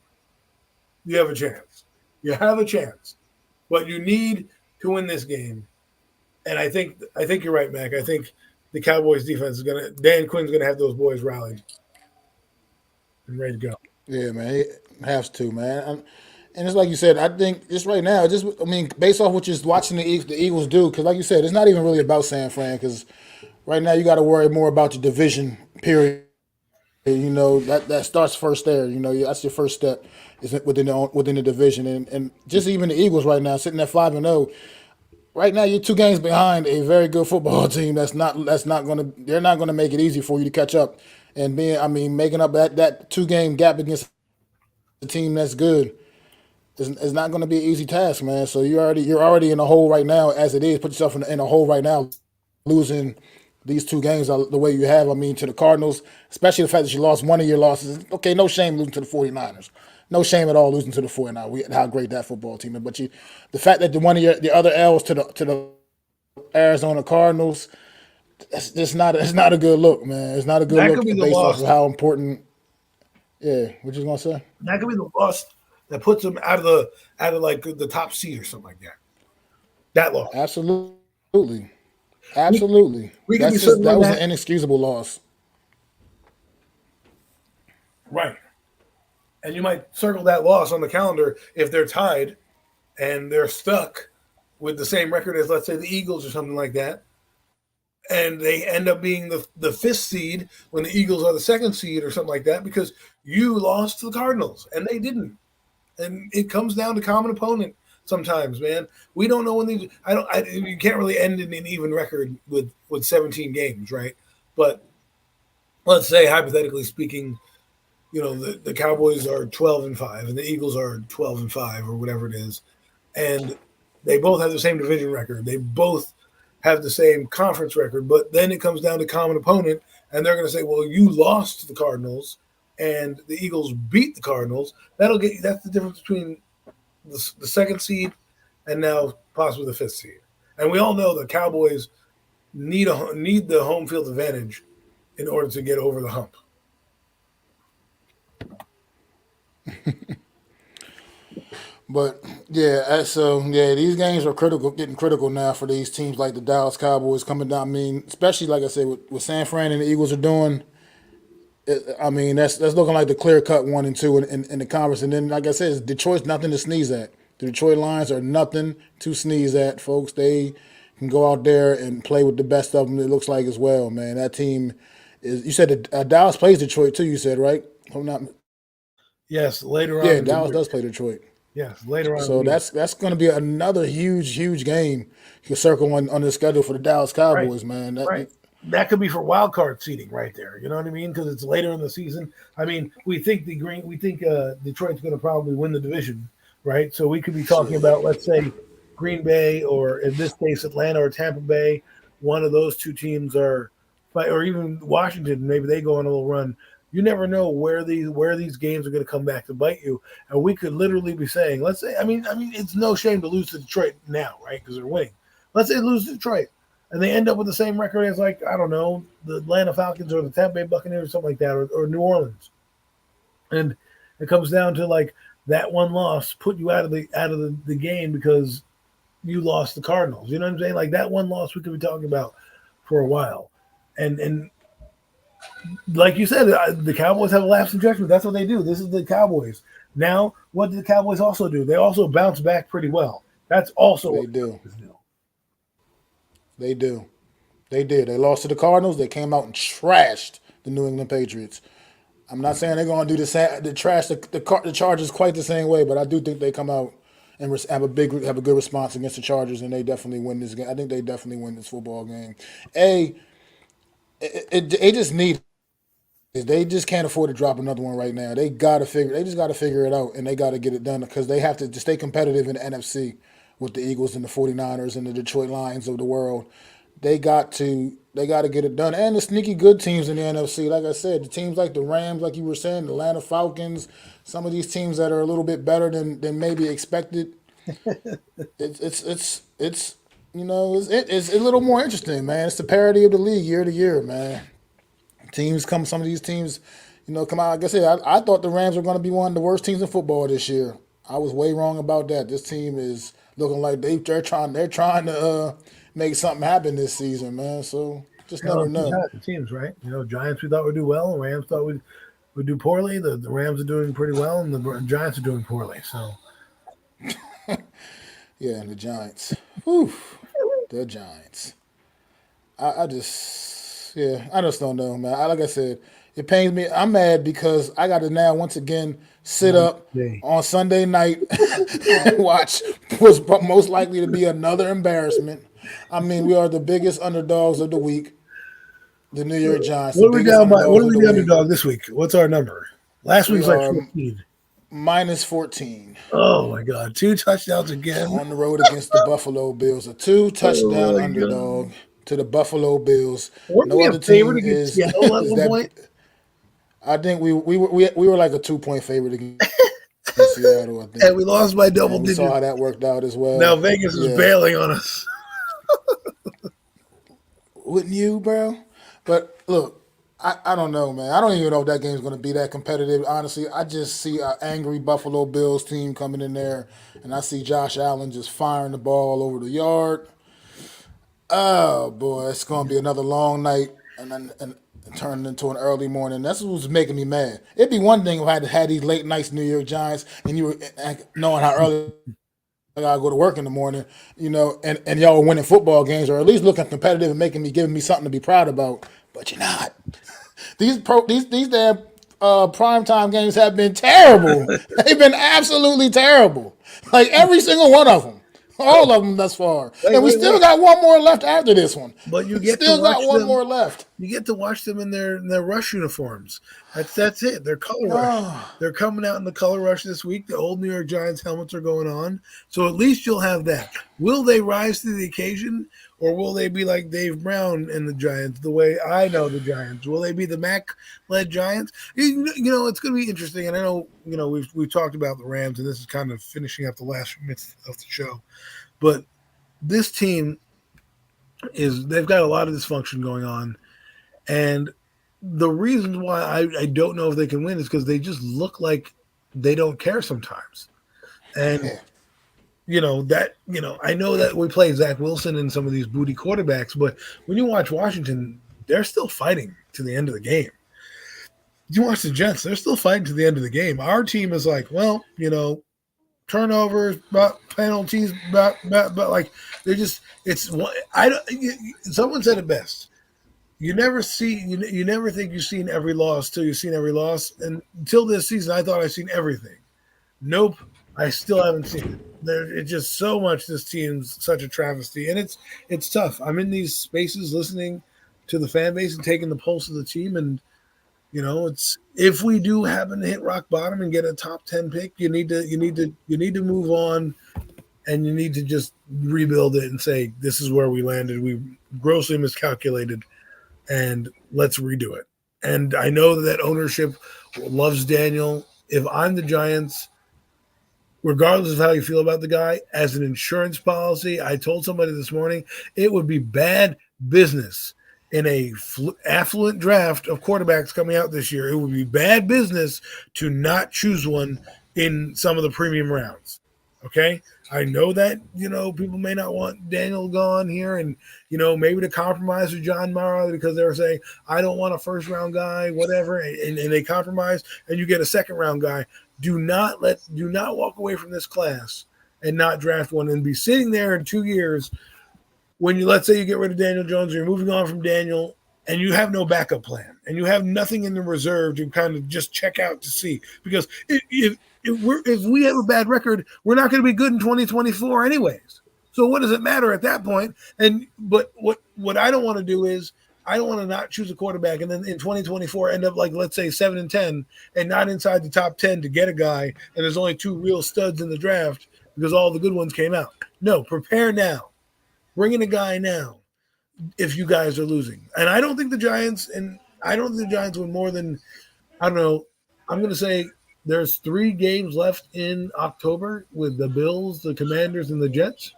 You have a chance. You have a chance, but you need to win this game. And I think you're right, Mac. I think the Cowboys defense is Dan Quinn's gonna have those boys rallied and ready to go. Yeah, man, he has to, man. And it's like you said, I think just right now, based off what you're watching the Eagles do, because like you said, it's not even really about San Fran, because right now you got to worry more about your division, period. You know that starts first there. You know that's your first step is within the division, and just even the Eagles right now sitting at 5-0. Right now you're 2 games behind a very good football team. They're not gonna make it easy for you to catch up, and making up that 2-game gap against a team that's good is not gonna be an easy task, man. So you're already in a hole right now as it is. Put yourself in a hole right now, losing these 2 games the way you have. To the Cardinals, especially the fact that you lost one of your losses. Okay, no shame losing to the 49ers. No shame at all losing to the 49ers. How great that football team is. But the fact that one of the other L's to the Arizona Cardinals, it's not a good look, man. It's not a good That look could be the based off loss. of how important. Yeah, what you gonna say? That could be the loss that puts them out of like the top seed or something like that. That loss. Absolutely. We, Absolutely. we could be That circling was an that. inexcusable loss. Right. And you might circle that loss on the calendar if they're tied and they're stuck with the same record as, let's say, the Eagles or something like that. And they end up being the fifth seed when the Eagles are the second seed or something like that because you lost to the Cardinals and they didn't. And it comes down to common opponent sometimes, man. We don't know when these. You can't really end in an even record with 17 games, right? But let's say hypothetically speaking, the Cowboys are 12-5 and the Eagles are 12-5 or whatever it is, and they both have the same division record. They both have the same conference record, but then it comes down to common opponent, and they're going to say, "Well, you lost to the Cardinals, and the Eagles beat the Cardinals." That's the difference between the second seed and now possibly the fifth seed. And we all know the Cowboys need the home field advantage in order to get over the hump. But yeah, so yeah, these games are critical, getting critical now for these teams like the Dallas Cowboys coming down. I mean, especially like I said, what San Fran and the Eagles are doing. I mean, that's looking like the clear cut 1 and 2 in the conference. And then, like I said, Detroit's nothing to sneeze at. The Detroit Lions are nothing to sneeze at, folks. They can go out there and play with the best of them. It looks like as well, man. That team is. You said that, Dallas plays Detroit too. You said right? If I'm not. Yes, later on Yeah, in the Dallas year. does play Detroit. Yes, later on in So the year. that's going to be another huge game. You can circle on the schedule for the Dallas Right, Cowboys, man. right. That could be for wild card seeding right there. You know what I mean? Because it's later in the season. I mean, we think Detroit's going to probably win the division, right? So we could be talking about, let's say, Green Bay, or in this case, Atlanta or Tampa Bay. One of those two teams are, or even Washington. Maybe they go on a little run. You never know where these games are going to come back to bite you, and we could literally be saying, let's say, I mean, it's no shame to lose to Detroit now, right? Because they're winning. Let's say lose to Detroit, and they end up with the same record as, like, I don't know, the Atlanta Falcons or the Tampa Bay Buccaneers or something like that, or New Orleans, and it comes down to, like, that one loss put you out of the game because you lost the Cardinals. You know what I'm saying? Like, that one loss we could be talking about for a while, and like you said, the Cowboys have a lapse in judgment. That's what they do. This is the Cowboys. Now, what did the Cowboys also do? They also bounce back pretty well. That's also They what the do. Cowboys do. They do. They did. They lost to the Cardinals. They came out and trashed the New England Patriots. I'm not saying they're going to do the trash the Chargers quite the same way, but I do think they come out and have a good response against the Chargers, and they definitely win this game. I think they definitely win this football game. They just need. They just can't afford to drop another one right now. They just got to figure it out, and they got to get it done because they have to stay competitive in the NFC with the Eagles and the 49ers and the Detroit Lions of the world. They got to get it done. And the sneaky good teams in the NFC, like I said, the teams like the Rams, like you were saying, the Atlanta Falcons, some of these teams that are a little bit better than maybe expected. It's it's a little more interesting, man. It's the parity of the league year to year, man. Some of these teams, come out. Like I said, I thought the Rams were going to be one of the worst teams in football this year. I was way wrong about that. This team is looking like they're trying to make something happen this season, man. So just never know. The teams, right? Giants we thought would do well. Rams thought would do poorly. The Rams are doing pretty well, and the Giants are doing poorly. So Yeah, and the Giants. Whew, the Giants. I just don't know, man. Like I said, it pains me. I'm mad because I got to now once again sit up on Sunday night and watch what's most likely to be another embarrassment. I mean, we are the biggest underdogs of the week. The New York Giants. What are we down by? What are we the underdog this week? What's our number? Last week's like 14. Minus 14. Oh my God! 2 touchdowns again on the road against the Buffalo Bills. A 2-touchdown underdog to the Buffalo Bills. Weren't we a favorite against Seattle at one point? I think we were like a 2-point favorite against Seattle. I think, and we lost by double digits. We saw how that worked out as well. Now Vegas is bailing on us. Wouldn't you, bro? But look, I don't know, man. I don't even know if that game's going to be that competitive. Honestly, I just see an angry Buffalo Bills team coming in there, and I see Josh Allen just firing the ball all over the yard. Oh boy, it's going to be another long night, and turning into an early morning. That's what's making me mad. It'd be one thing if I had these late nights New York Giants, and you were knowing how early I gotta go to work in the morning, and y'all were winning football games or at least looking competitive and giving me something to be proud about. But you're not. These damn primetime games have been terrible. They've been absolutely terrible. Like every single one of them, all of them thus far, Wait, and we wait, still wait. got one more left after this one. But you get to Still got watch one them. more left. You get to watch them in their rush uniforms. That's it. Their color rush. Oh, They're coming out in the color rush this week. The old New York Giants helmets are going on, so at least you'll have that. Will they rise to the occasion, or will they be like Dave Brown and the Giants, the way I know the Giants? Will they be the Mac-led Giants? It's going to be interesting. And I know, we've talked about the Rams, and this is kind of finishing up the last few minutes of the show. But this team they've got a lot of dysfunction going on, and the reason why I don't know if they can win is because they just look like they don't care sometimes. And yeah. I know that we play Zach Wilson and some of these booty quarterbacks, but when you watch Washington, they're still fighting to the end of the game. You watch the Jets, they're still fighting to the end of the game. Our team is like, well, turnovers, but penalties, but like they're just it's I don't. Someone said it best. You never see you never think you've seen every loss till you've seen every loss. And until this season, I thought I'd seen everything. Nope, I still haven't seen it. It's just so much. This team's such a travesty, and it's tough. I'm in these spaces listening to the fan base and taking the pulse of the team, and it's if we do happen to hit rock bottom and get a top 10 pick, you need to move on, and you need to just rebuild it and say this is where we landed. We grossly miscalculated, and let's redo it. And I know that ownership loves Daniel. If I'm the Giants, regardless of how you feel about the guy, as an insurance policy, I told somebody this morning it would be bad business in a affluent draft of quarterbacks coming out this year. It would be bad business to not choose one in some of the premium rounds. Okay. I know that, people may not want Daniel gone here, and, maybe to compromise with John Mara because they're saying, I don't want a first round guy, whatever. And they compromise and you get a second round guy. Do not walk away from this class and not draft one and be sitting there in 2 years when let's say you get rid of Daniel Jones, or you're moving on from Daniel, and you have no backup plan, and you have nothing in the reserve to kind of just check out to see. Because if we have a bad record, we're not going to be good in 2024 anyways. So what does it matter at that point? But what I don't want to do is I don't want to not choose a quarterback and then in 2024 end up like, let's say 7-10 and not inside the top 10 to get a guy, and there's only two real studs in the draft because all the good ones came out. No, prepare now. Bring in a guy now if you guys are losing. And I don't think the Giants win more than, I don't know, I'm going to say there's 3 games left in October with the Bills, the Commanders, and the Jets.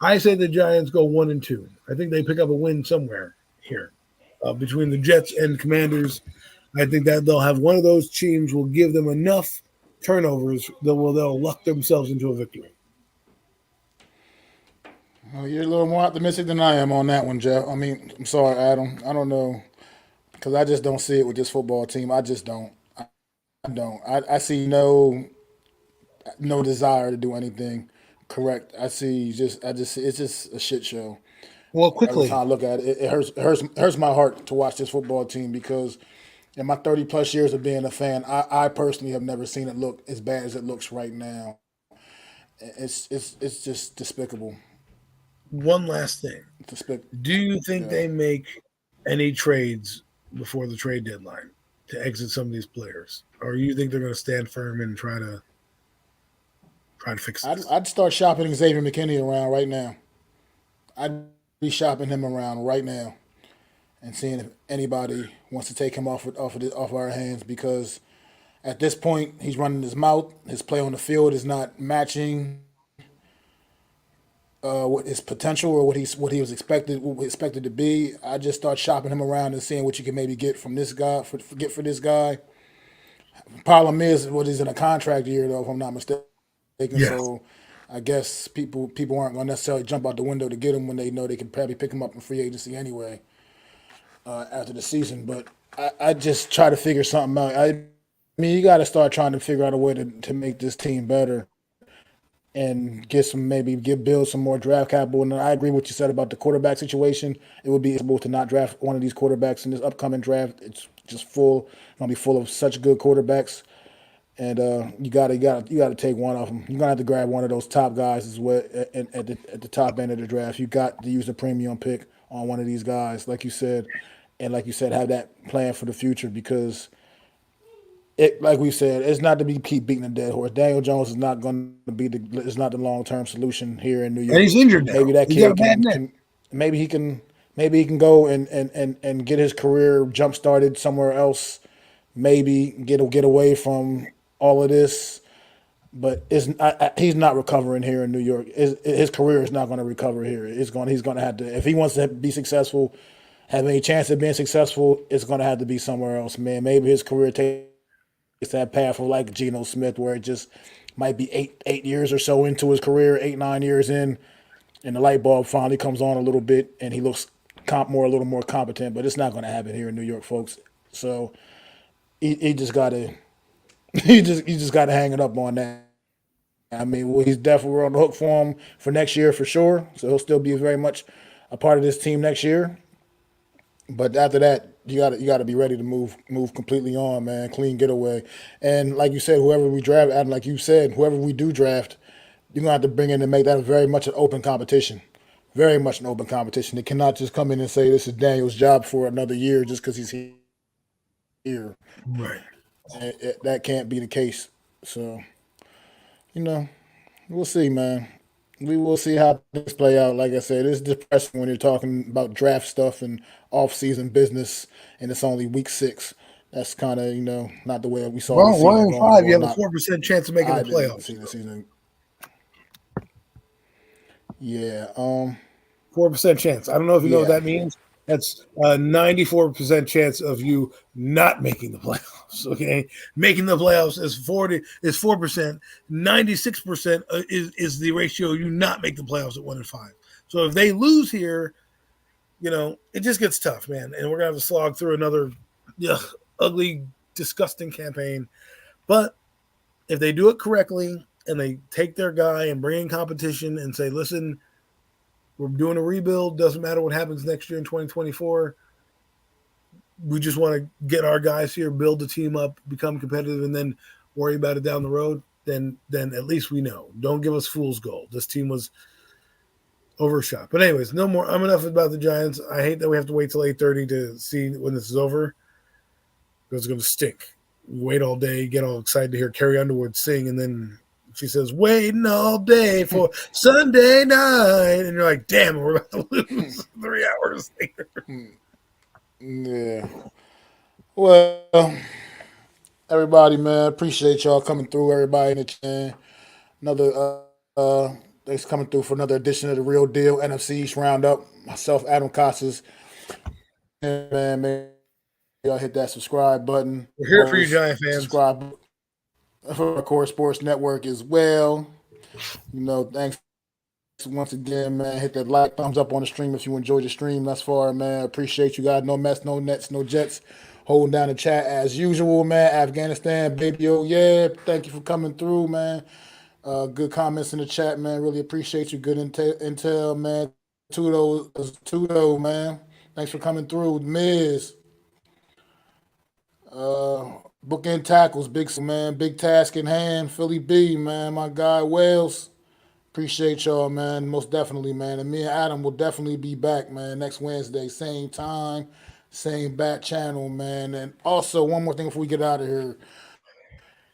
I say the Giants go 1-2. I think they pick up a win somewhere here between the Jets and Commanders. I think that they'll have one of those teams will give them enough turnovers that they'll luck themselves into a victory. Well, you're a little more optimistic than I am on that one, Jeff. I mean, I'm sorry, Adam. I don't know because I just don't see it with this football team. I just don't. I don't. I see no desire to do anything correct. It's just a shit show. Well, Every quickly, time I look at it, it hurts my heart to watch this football team because in my 30 plus years of being a fan, I personally have never seen it look as bad as it looks right now. It's just despicable. one last thing. Do you think Yeah. they make any trades before the trade deadline to exit some of these players, or you think they're going to stand firm and try to fix I'd, this? I'd start shopping Xavier McKinney around right now. I'd be shopping him around right now and seeing if anybody wants to take him off our hands because at this point he's running his mouth. His play on the field is not matching what his potential or what he was expected to be. I just start shopping him around and seeing what you can maybe get from this guy for this guy. Problem is, what he's in a contract year though, if I'm not mistaken. Yeah. So I guess people aren't going to necessarily jump out the window to get him when they know they can probably pick him up in free agency anyway after the season. But I just try to figure something out. I mean, you got to start trying to figure out a way to make this team better and get some maybe give Bill some more draft capital. And I agree with what you said about the quarterback situation. It would be able to not draft one of these quarterbacks in this upcoming draft. It's just gonna be full of such good quarterbacks. And you gotta take one of them. You're gonna have to grab one of those top guys as well at the top end of the draft. You got to use a premium pick on one of these guys, like you said, and like you said, have that plan for the future because like we said, it's not to be keep beating a dead horse. Daniel Jones is not going to be is not the long term solution here in New And York. he's injured Maybe now. that He's got a kid bad neck. can maybe he can go and get his career jump started somewhere else. Maybe get away from all of this, but he's not recovering here in New York. His career is not going to recover here. He's going to have to if he wants to be successful, have any chance of being successful. It's going to have to be somewhere else, man. Maybe his career takes that path of like Geno Smith, where it just might be 8 years or so into his career, 8 9 years in, and the light bulb finally comes on a little bit, and he looks a little more competent. But it's not going to happen here in New York, folks. So he just got to he just got to hang it up on that. I mean, well, he's definitely on the hook for him for next year for sure. So he'll still be very much a part of this team next year. But after that, you gotta be ready to move completely on, man. Clean getaway, and like you said, whoever we draft, and like you said, whoever we do draft, you're gonna have to bring in and make that very much an open competition, very much an open competition. It cannot just come in and say this is Daniel's job for another year just because he's here. Right. That can't be the case. So you know, we'll see, man. We will see how things play out. Like I said, it's depressing when you're talking about draft stuff and off-season business, and it's only week 6. That's kind of not the way we saw the Well, one season in going. five, you Well, have a not 4% chance of making the I didn't playoffs. see the season. Yeah. 4% chance. I don't know if you know what Yeah. that means. That's a 94% chance of you not making the playoffs. Okay, making the playoffs is 4%. 96% is the ratio you not make the playoffs at 1 in 5. So if they lose here, it just gets tough, man. And we're gonna have to slog through another ugly, disgusting campaign. But if they do it correctly and they take their guy and bring in competition and say, listen, we're doing a rebuild. Doesn't matter what happens next year in 2024. We just want to get our guys here, build the team up, become competitive, and then worry about it down the road. Then at least we know. Don't give us fool's gold. This team was overshot. But anyways, no more. I'm enough about the Giants. I hate that we have to wait till 8:30 to see when this is over because it's going to stink. We wait all day, get all excited to hear Carrie Underwood sing, and then she says, waiting all day for Sunday night. And you're like, damn, we're about to lose 3 hours later. Yeah. Well, everybody, man, appreciate y'all coming through. Everybody in the chat. Another thanks coming through for another edition of the Real Deal NFC East Roundup. Myself, Adam Costas. Man, make y'all hit that subscribe button. We're here for you, Giant fans. Subscribe for our Core Sports Network as well. Thanks once again, man. Hit that like, thumbs up on the stream if you enjoyed the stream thus far, man. Appreciate you guys. No mess, no nets, no jets. Holding down the chat as usual, man. Afghanistan, baby, oh yeah. Thank you for coming through, man. Good comments in the chat, man. Really appreciate you. Good intel, man. Tudo, man. Thanks for coming through. Miz. Bookend tackles, man. Big task in hand. Philly B, man. My guy, Wales. Appreciate y'all, man. Most definitely, man. And me and Adam will definitely be back, man, next Wednesday. Same time, same bat channel, man. And also, one more thing before we get out of here.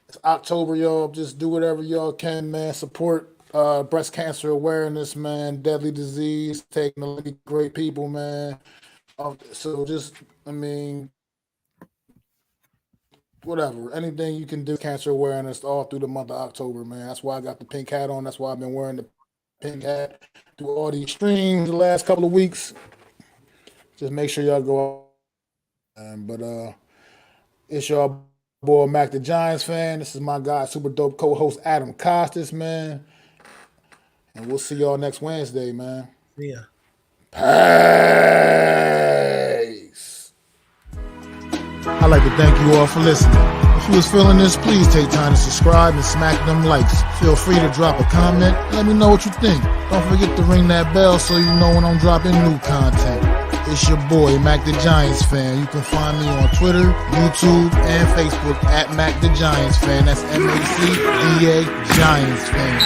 It's October, y'all. Just do whatever y'all can, man. Support breast cancer awareness, man. Deadly disease. Taking the great people, man. So just, whatever. Anything you can do, cancer awareness all through the month of October, man. That's why I got the pink hat on. That's why I've been wearing the Pink hat through all these streams the last couple of weeks. Just make sure y'all go out. But it's your boy Mac the Giants fan. This is my guy, super dope co-host Adam Costas, man. And we'll see y'all next Wednesday, man. Yeah. Peace. I'd like to thank you all for listening. If you was feeling this, please take time to subscribe and smack them likes. Feel free to drop a comment. Let me know what you think. Don't forget to ring that bell so you know when I'm dropping new content. It's your boy, Mac the Giants fan. You can find me on Twitter, YouTube, and Facebook at Mac the Giants fan. That's MacDa Giants fan.